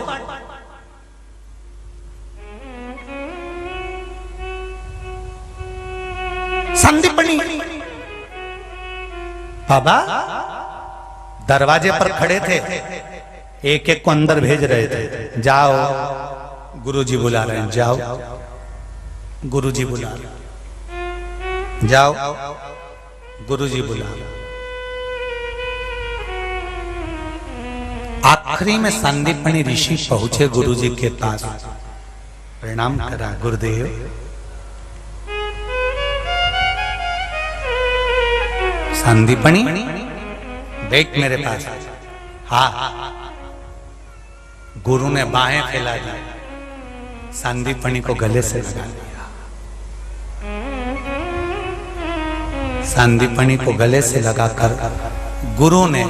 संदीपनी बाबा दरवाजे पर खड़े थे, एक एक को अंदर भेज रहे थे, जाओ गुरुजी बुला रहे हैं, जाओ गुरुजी बुला रहे हैं, जाओ गुरुजी बुला रहे हैं। आखिरी में सांदीपनी ऋषि पहुंचे गुरुजी के पास, प्रणाम करा, गुरुदेव सांदीपनी देख मेरे पास। हाँ, गुरु ने बाहें फैला दी, सांदीपनी को गले से लगा लिया, सांदीपनी को गले से लगाकर गुरु ने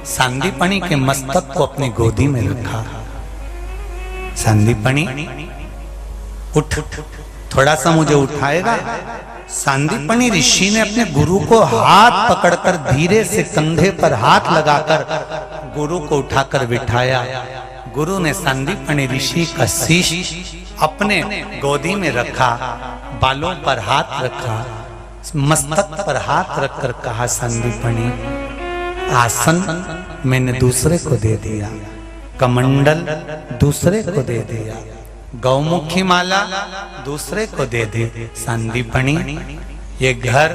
सांदीपनी के मस्तक को अपनी गोदी में रखा। सांदीपनी उठ, थोड़ा सा मुझे उठाएगा। सांदीपनी ऋषि ने अपने गुरु को हाथ पकड़कर धीरे से कंधे पर हाथ लगाकर गुरु को उठाकर बिठाया। गुरु ने सांदीपनी ऋषि का शीश अपने गोदी में रखा, बालों पर हाथ रखा, मस्तक पर हाथ रखकर कहा, सांदीपनी आसन मैंने दूसरे को दे दिया, कमंडल दूसरे को दे दिया, गौमुखी माला दूसरे को दे दी। सांदीपनी ये घर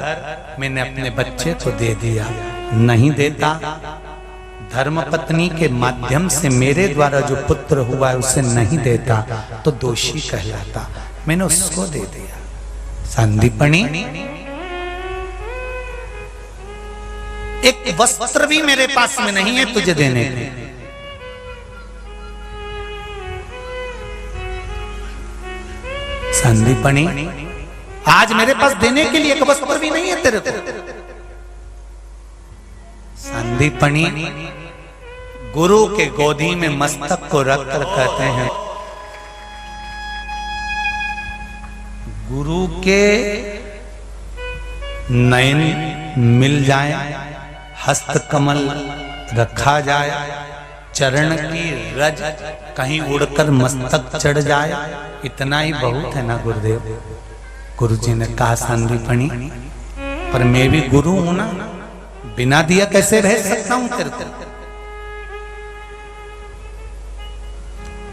मैंने अपने बच्चे को दे दिया, नहीं देता धर्मपत्नी के माध्यम से मेरे द्वारा जो पुत्र हुआ है उसे नहीं देता तो दोषी कहलाता, मैंने उसको दे दिया। सांदीपनी एक वस्त्र भी मेरे पास में नहीं है तुझे देने के। सांदीपनी आज मेरे पास देने के लिए एक वस्त्र भी नहीं है तेरे को। सांदीपनी गुरु के गोदी में मस्तक को रखकर कहते हैं, गुरु के नयन मिल जाए, हस्त कमल रखा जाए, चरण की रज कहीं उड़कर मस्तक चढ़ जाए, इतना ही बहुत है ना गुरुदेव। गुरुजी ने कहा, सांदीपनी पर मैं भी गुरु हूं ना, बिना दिया कैसे भेज सकता हूं तेरे को?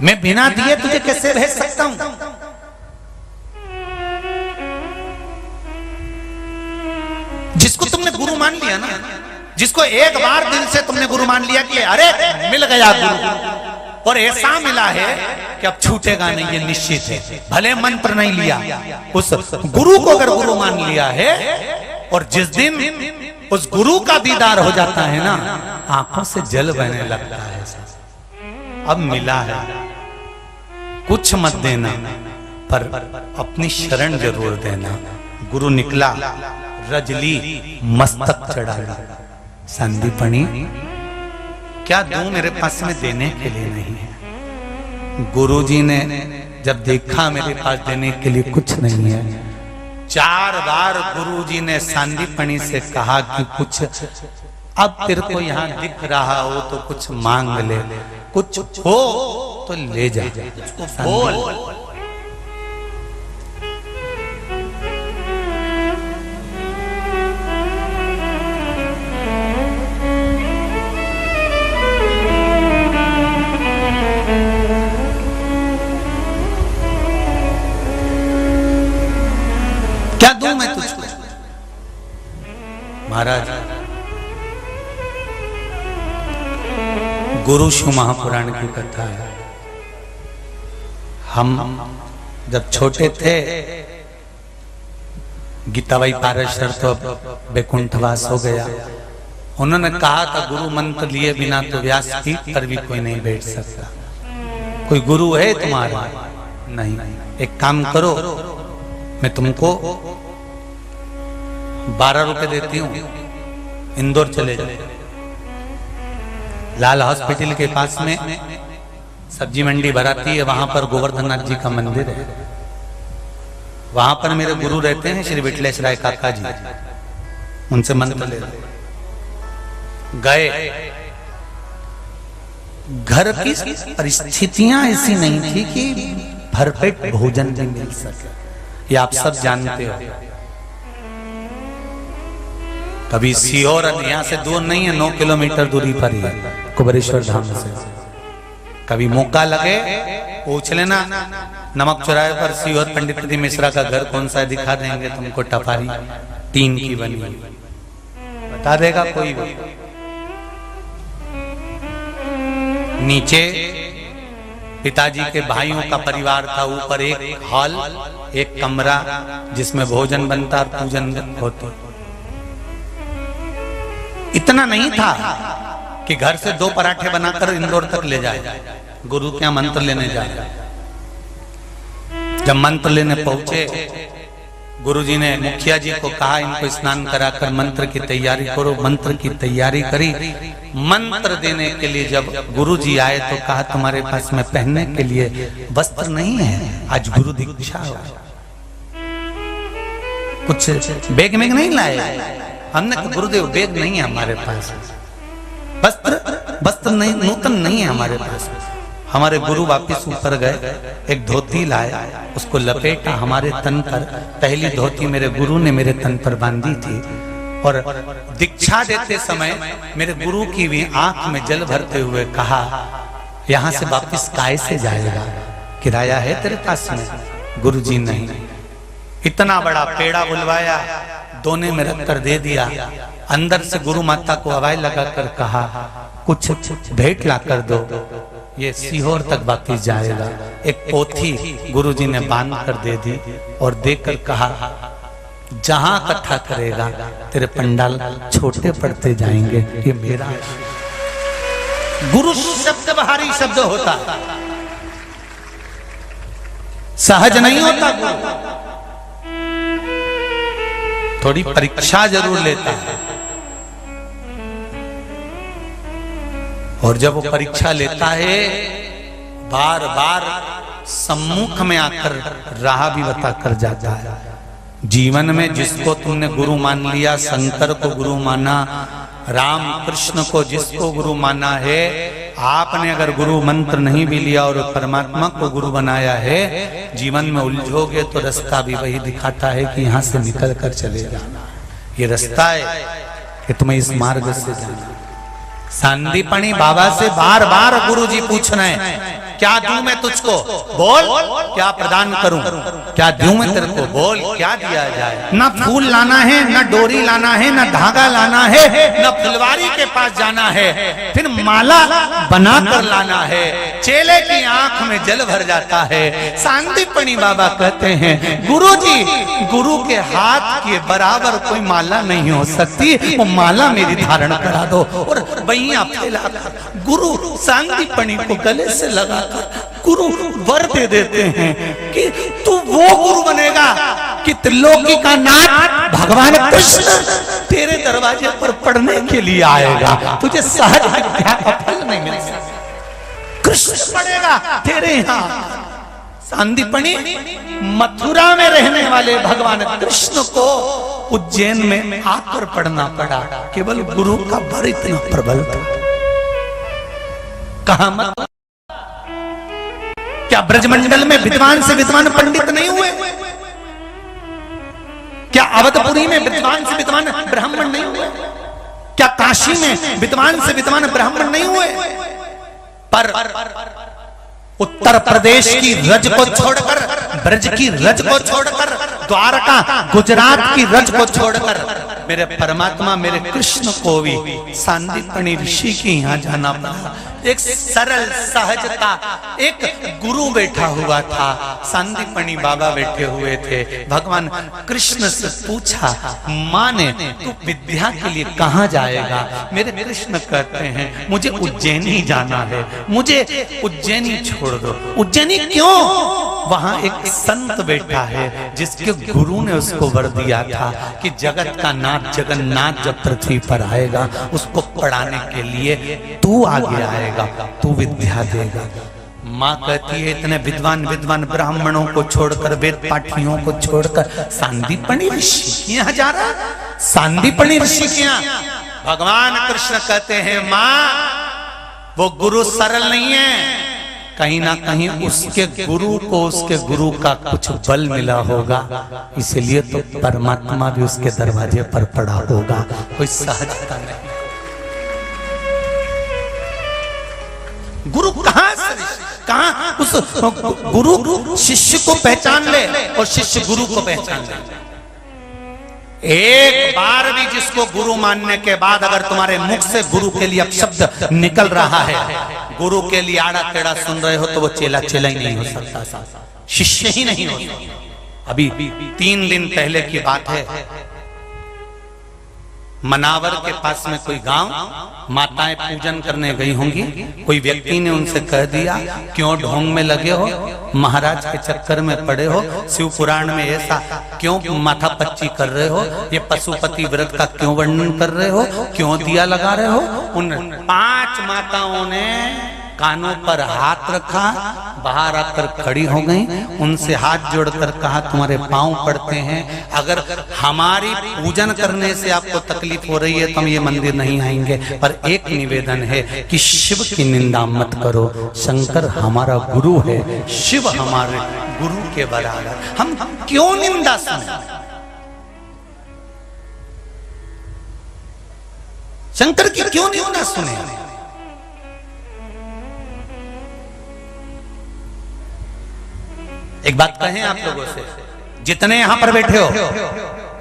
मैं बिना दिए तुझे कैसे भेज सकता हूं? जिसको तुमने गुरु मान लिया ना, जिसको एक बार दिल से तुमने गुरु मान लिया कि अरे मिल गया गुरु, और ऐसा मिला है कि अब छूटेगा नहीं, ये निश्चित है, भले मंत्र नहीं लिया, उस गुरु को अगर गुरु मान लिया है, और जिस दिन उस गुरु का दीदार हो जाता है ना, आंखों से जल बहने लगता है। अब मिला है, कुछ मत देना पर अपनी शरण जरूर देना। गुरु निकला, रजली मस्तक चढ़ा ली। सांदीपनी क्या दूं, मेरे पास में देने के लिए नहीं है। गुरुजी ने जब देखा मेरे पास देने के लिए कुछ नहीं है, 4 बार गुरुजी ने सांदीपनी से कहा कि कुछ अब तेरे को यहाँ दिख रहा हो तो कुछ मांग ले, कुछ हो तो ले जा, बोल। क्या दूं मैं तुझको? महाराज गुरु शिव महापुराण की कथा है। हम जब छोटे थे, गीताबाई पाराशर तो बैकुंठवास हो गया, उन्होंने कहा था गुरु मंत्र लिए बिना तो व्यासपीठ पर भी कोई नहीं बैठ सकता। कोई गुरु है तुम्हारा? नहीं। एक काम करो, मैं तुमको 12 रुपए देती हूं, इंदौर चले जाओ, लाल हॉस्पिटल के पास में सब्जी मंडी भराती है, वहां पर गोवर्धननाथ जी का मंदिर है, वहां पर मेरे गुरु रहते हैं श्री विठलेश राय काका जी, उनसे मंत्र ले गए। घर की परिस्थितियां ऐसी नहीं थी कि भरपेट भोजन भी मिल सके, ये आप सब जानते हो। कभी सीहोर यहाँ से दूर नहीं है, 9 किलोमीटर दूरी पर ही है कुबेरेश्वर धाम से। कभी मौका लगे पूछ लेना, नमक चौराहे पर सीहोर पंडित प्रदीप मिश्रा का घर कौन सा है, दिखा देंगे तुमको। टपारी टीन की बनी बता देगा कोई भी। नीचे पिताजी के भाइयों का परिवार था, ऊपर एक हॉल, एक कमरा जिसमें भोजन बनता और पूजन होती। इतना नहीं था कि घर से 2 पराठे बनाकर इंदौर तक ले जाए, गुरु क्या मंत्र लेने जाए। जब मंत्र लेने पहुंचे, गुरुजी ने मुखिया जी को कहा इनको स्नान कराकर मंत्र की तैयारी करो। मंत्र की तैयारी करी। मंत्र देने के लिए जब गुरुजी आए तो कहा तुम्हारे पास में पहनने के लिए वस्त्र नहीं है, आज गुरु दीक्षा हो। कुछ बैग में नहीं लाए हमने कहा गुरुदेव बैग नहीं है हमारे पास, वस्त्र नहीं, नूतन नहीं है हमारे पास। हमारे गुरु वापिस ऊपर गए, एक धोती लाए, उसको लपेटा हमारे तन पर। पहली धोती मेरे गुरु ने मेरे तन पर बांधी थी और दीक्षा देते समय मेरे गुरु की भी आंख में जल भरते हुए कहा यहां से वापिस काय से जाएगा, किराया है तेरे पास में? गुरुजी नहीं। इतना बड़ा पेड़ा बुलवाया, दोने में रखकर दे दिया। अंदर से गुरु माता को हवाई लगाकर कहा कुछ भेंट ला कर दो, ये सीहोर तक वापिस जाएगा। एक पोथी गुरुजी ने बांध कर दे दी और देकर कहा जहां इकट्ठा करेगा तेरे पंडाल छोटे पड़ते जाएंगे, ये मेरा। गुरु शब्द भारी शब्द होता, सहज नहीं होता। थोड़ी परीक्षा जरूर लेता है, और जब वो परीक्षा लेता है बार बार सम्मुख में आकर राह भी बताकर जाता है। जीवन में जिसको तुमने गुरु मान लिया, शंकर को गुरु माना, राम कृष्ण को जिसको गुरु माना है, आपने अगर गुरु मंत्र नहीं भी लिया और परमात्मा को गुरु बनाया है, जीवन में उलझोगे तो रास्ता भी वही दिखाता है कि यहां से निकल कर चले जाना। ये रास्ता है कि तुम्हें इस मार्ग से जाना। सांदीपनी बाबा से बार बार गुरुजी पूछ रहे हैं क्या दूं मैं तुझको, बोल क्या प्रदान करूं, क्या दूं मैं तेरे को, बोल क्या दिया जाए। न फूल लाना है, न डोरी लाना है, न धागा लाना है, न फुलवारी के पास जाना है, फिर माला बनाकर लाना है। चेले की आंख में जल भर जाता है। सांदीपनी बाबा कहते हैं गुरुजी, गुरु के हाथ के बराबर कोई माला नहीं हो सकती, वो माला मेरी धारण करा दो। और बैया फैलाकर गुरु सांदीपनी को गले से लगा गुरु वर दे देते हैं कि तू वो गुरु बनेगा कि त्रिलोकी का नाथ भगवान कृष्ण तेरे दरवाजे पर पढ़ने के लिए आएगा। तुझे सहज विद्या का फल नहीं मिल सकता, कृष्ण पढ़ेगा तेरे यहाँ। सांदीपनी मथुरा में रहने वाले भगवान कृष्ण को उज्जैन में आकर पढ़ना पड़ा, केवल गुरु का वर इतना प्रबल था। कहा मत क्या ब्रजमंडल में विद्वान से विद्वान पंडित नहीं हुए? क्या अवधपुरी में विद्वान से विद्वान ब्राह्मण नहीं हुए? क्या काशी में विद्वान से विद्वान ब्राह्मण नहीं हुए? पर उत्तर प्रदेश की रज को छोड़कर, ब्रज की रज को छोड़कर, द्वारका गुजरात की रज को छोड़कर मेरे परमात्मा मेरे कृष्ण को भी सांदीपनी ऋषि के यहाँ जाना पड़ा। एक सरल सहजता, एक गुरु बैठा हुआ था, सांदीपनी बाबा बैठे हुए थे। भगवान कृष्ण से पूछा माँ ने तू विद्या के लिए कहाँ जाएगा? मेरे कृष्ण कहते हैं मुझे उज्जैनी जाना है, मुझे उज्जैनी छोड़ दो। उज्जैनी क्यों? वहां एक संत बैठा है जिसके गुरु ने उसको वर दिया था कि जगत का नाथ जगन्नाथ जब पृथ्वी पर आएगा उसको पढ़ाने के लिए तू आगे आएगा, तू विद्या देगा। माँ कहती है इतने विद्वान ब्राह्मणों को छोड़कर, वेद पाठियों को छोड़कर सांदीपनी ऋषि के यहाँ जा रहा। सांदीपनी ऋषि के यहाँ भगवान कृष्ण कहते हैं माँ वो गुरु सरल नहीं है, कहीं ना कहीं उसके गुरु को उसके गुरु का कुछ बल मिला होगा, इसलिए तो परमात्मा भी उसके दरवाजे पर पड़ा होगा। कोई सहजता नहीं। गुरु कहां से, कहां उस गुरु शिष्य को पहचान ले और शिष्य गुरु को पहचान ले। एक बार भी जिसको गुरु मानने के बाद अगर तुम्हारे मुख से गुरु के लिए अपशब्द निकल रहा है, गुरु के लिए आड़ा टेढ़ा सुन रहे हो, तो वो चेला चेला ही नहीं हो सकता, शिष्य ही नहीं हो सकता। अभी 3 दिन पहले की बात है, मनावर के पास में कोई गांव, माताएं पूजन करने गई होंगी, कोई व्यक्ति ने उनसे कह दिया क्यों ढोंग में लगे हो, महाराज के चक्कर में पड़े हो, शिव पुराण में ऐसा क्यों माथा पच्ची कर रहे हो, ये पशुपति व्रत का क्यों वर्णन कर रहे हो, क्यों दिया लगा रहे हो। उन 5 माताओं ने कानों पर हाथ रखा, बाहर आकर खड़ी हो गई, उनसे हाथ जोड़कर कहा तुम्हारे पांव पड़ते हैं, अगर हमारी पूजन करने से आपको तकलीफ हो रही है तो हम ये मंदिर नहीं आएंगे, पर एक निवेदन है कि शिव की निंदा मत करो, शंकर हमारा गुरु है, शिव हमारे गुरु के बराबर, हम क्यों निंदा सुने। शंकर की क्यों निंदा सुने। एक बात कहें आप लोगों से, जितने यहां पर बैठे हो,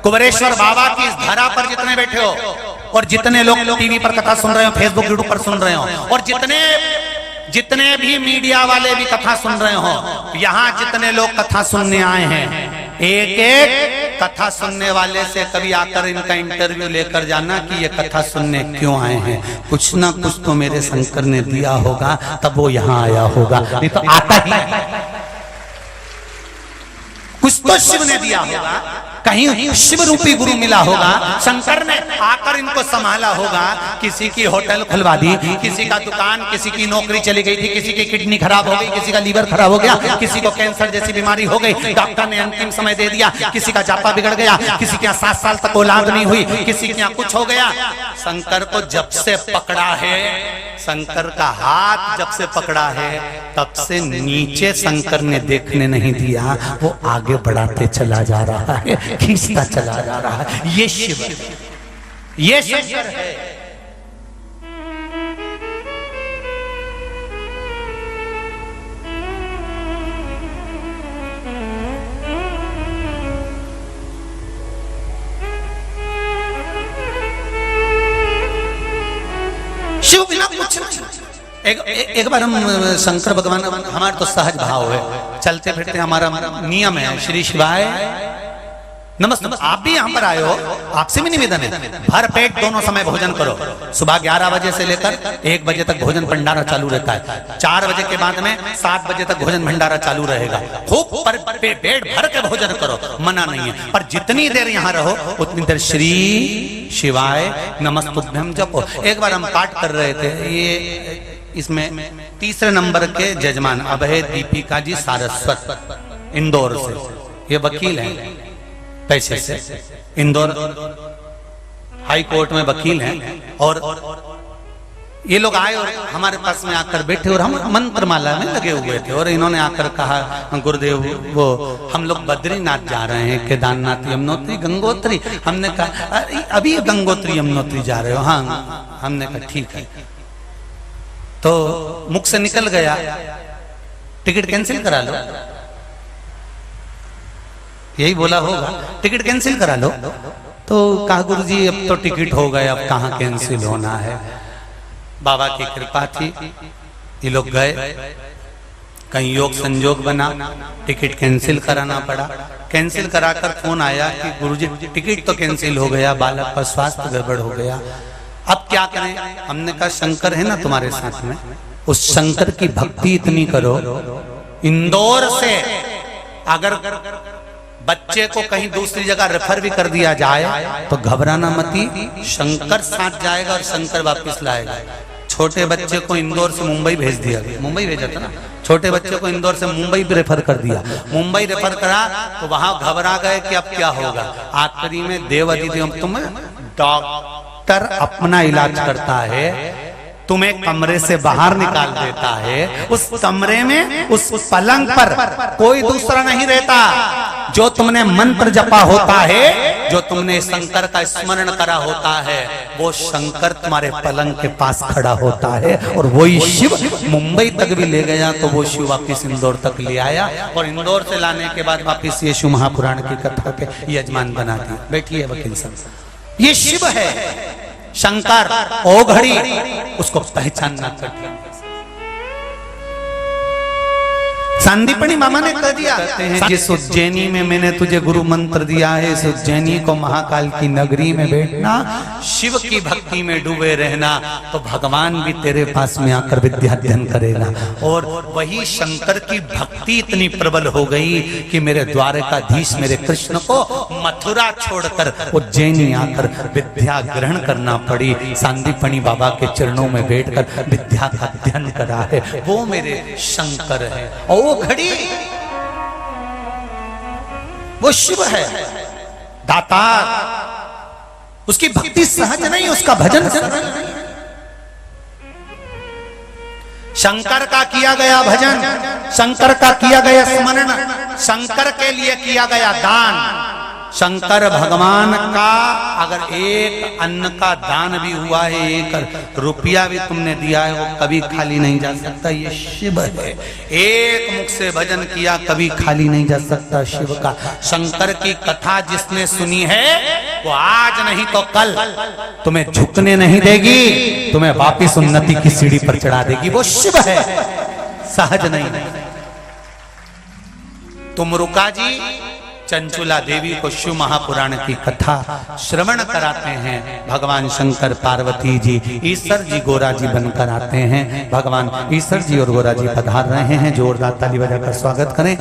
कुबेरेश्वर बाबा की इस धरा पर जितने बैठे हो, और जितने लोग टीवी पर कथा सुन रहे हो, फेसबुक यूट्यूब पर सुन रहे हो, और जितने भी मीडिया वाले भी कथा सुन रहे हो, यहां जितने लोग कथा सुनने आए हैं, एक एक कथा सुनने वाले से कभी आकर इनका इंटरव्यू लेकर जाना कि ये कथा सुनने क्यों आए हैं, कुछ ना कुछ तो मेरे शंकर ने दिया होगा तब वो यहां आया होगा, नहीं तो आता ही कुछ तो शिव ने दिया होगा, कहीं शिव रूपी गुरु मिला होगा, शंकर ने आकर इनको संभाला होगा। किसी की होटल खुलवा दी, किसी का दुकान, किसी की नौकरी चली गई थी, किसी की किडनी खराब हो गई, किसी का लीवर खराब हो गया, किसी को कैंसर जैसी बीमारी हो गई, डॉक्टर ने अंतिम समय दे दिया, किसी का जापा बिगड़ गया, किसी के यहाँ 7 साल तक औलाद नहीं हुई, किसी के यहाँ कुछ हो गया। शंकर को जब से पकड़ा है, शंकर का हाथ जब से पकड़ा है, तब से नीचे शंकर ने देखने नहीं दिया, वो आगे बढ़ाते चला जा रहा है, खींचता चला जा रहा है। ये शिव, ये शंकर है। शिव बिना कुछ नहीं। एक बार हम शंकर भगवान, हमारे तो सहज भाव है, चलते फिरते हमारा नियम है, श्री शिवाय नमस्ते। आप भी यहाँ पर आए हो, आपसे भी निवेदन है, भर पेट दोनों समय भोजन करो। सुबह 11 बजे से लेकर 1 बजे तक भोजन भंडारा चालू रहता है, 4 बजे के बाद में 7 बजे तक भोजन भंडारा चालू रहेगा। खूब पेट भर के भोजन करो, मना नहीं है, पर जितनी देर यहाँ रहो उतनी देर श्री शिवाय नमस्तुभ्यम जपो। एक बार हम पाठ कर रहे थे, ये इसमें 3रे नंबर के जजमान अभय दीपिका जी सारस्वत, इंदौर से, ये वकील हैं पैसे से, इंदौर हाई कोर्ट में वकील हैं, और ये लोग आए और हमारे पास में आकर बैठे और हम मंत्रमाला में लगे हुए थे, और इन्होंने आकर कहा गुरुदेव वो हम लोग बद्रीनाथ जा रहे हैं, केदारनाथ, यमुनोत्री, गंगोत्री। हमने कहा अभी गंगोत्री यमुनोत्री जा रहे हो? हाँ। हमने कहा ठीक है। तो मुख से निकल गया टिकट कैंसिल करा लो, यही बोला होगा, टिकट कैंसिल करा लो। तो कहा गुरुजी अब तो टिकट हो गए, अब कहाँ कैंसिल होना है। बाबा की कृपा थी, ये लोग गए, कहीं योग संजोग बना, टिकट कैंसिल कराना पड़ा। कैंसिल कराकर फोन आया कि गुरुजी टिकट तो कैंसिल हो गया, बालक का स्वास्थ्य गड़बड़ हो गया, अब क्या करें। हमने कहा शंकर है ना तुम्हारे साथ में, उस शंकर की भक्ति इतनी करो। इंदौर से अगर बच्चे को कहीं दूसरी जगह रेफर भी कर दिया जाए तो घबराना मती, शंकर साथ जाएगा और शंकर वापस लाएगा। छोटे बच्चे को इंदौर से मुंबई भेज दिया गया, मुंबई भेजा था ना, छोटे बच्चे को इंदौर से मुंबई रेफर कर दिया, मुंबई रेफर करा तो वहां घबरा गए कि अब क्या होगा। आखिरी में देव अधिदेव, तुम्हें डॉक्टर अपना इलाज करता है, तुम्हें कमरे से बाहर निकाल देता है, उस कमरे में उस पलंग पर कोई दूसरा नहीं रहता, जो तुमने मंत्र जपा होता है जो तुमने शंकर का स्मरण करा होता है, वो शंकर तुम्हारे पलंग के पास खड़ा होता है। और वही शिव मुंबई तक भी ले गया तो वो शिव वापिस इंदौर तक ले आया, और इंदौर से लाने के बाद वापिस ये शिव महापुराण की कथा के यजमान बना दिया। बैठिए वकील साहब, ये शिव है शंकर, ओ घड़ी उसको पहचानना कठिन। सांदीपनी मामा ने कह दिया, जिस उज्जैनी में मैंने तुझे गुरु मंत्र दिया है, इस उज्जैनी को महाकाल की नगरी में बैठना, शिव की भक्ति में डूबे रहना, तो भगवान भी तेरे पास में आकर विद्याध्ययन करेगा। और वही शंकर की भक्ति इतनी प्रबल हो गई कि मेरे द्वारकाधीश मेरे कृष्ण को मथुरा छोड़कर उज्जैनी आकर विद्या ग्रहण करना पड़ी। सांदीपनी बाबा के चरणों में बैठकर विद्या का अध्ययन करा है, वो मेरे शंकर है। और वो घड़ी वो शिव है दातार, उसकी भक्ति सहज नहीं, उसका भजन शंकर का किया गया भजन, शंकर का किया गया स्मरण, शंकर के लिए किया गया दान। शंकर भगवान का अगर एक अन्न का दान भी हुआ है, एक रुपया भी तुमने दिया है, वो कभी खाली नहीं जा सकता। ये शिव है। एक मुख से भजन किया कभी खाली नहीं जा सकता शिव का। शंकर की कथा जिसने सुनी है वो आज नहीं तो कल तुम्हें झुकने नहीं देगी, तुम्हें वापिस उन्नति की सीढ़ी पर चढ़ा देगी। वो शिव है, सहज नहीं। तुम रुका जी चंचुला देवी को शिव महापुराण की कथा श्रवण कराते हैं। भगवान शंकर पार्वती जी, ईश्वर जी गोरा जी बनकर आते हैं। भगवान ईश्वर जी और गोरा जी पधार रहे हैं। जोरदार ताली बजाकर स्वागत करें।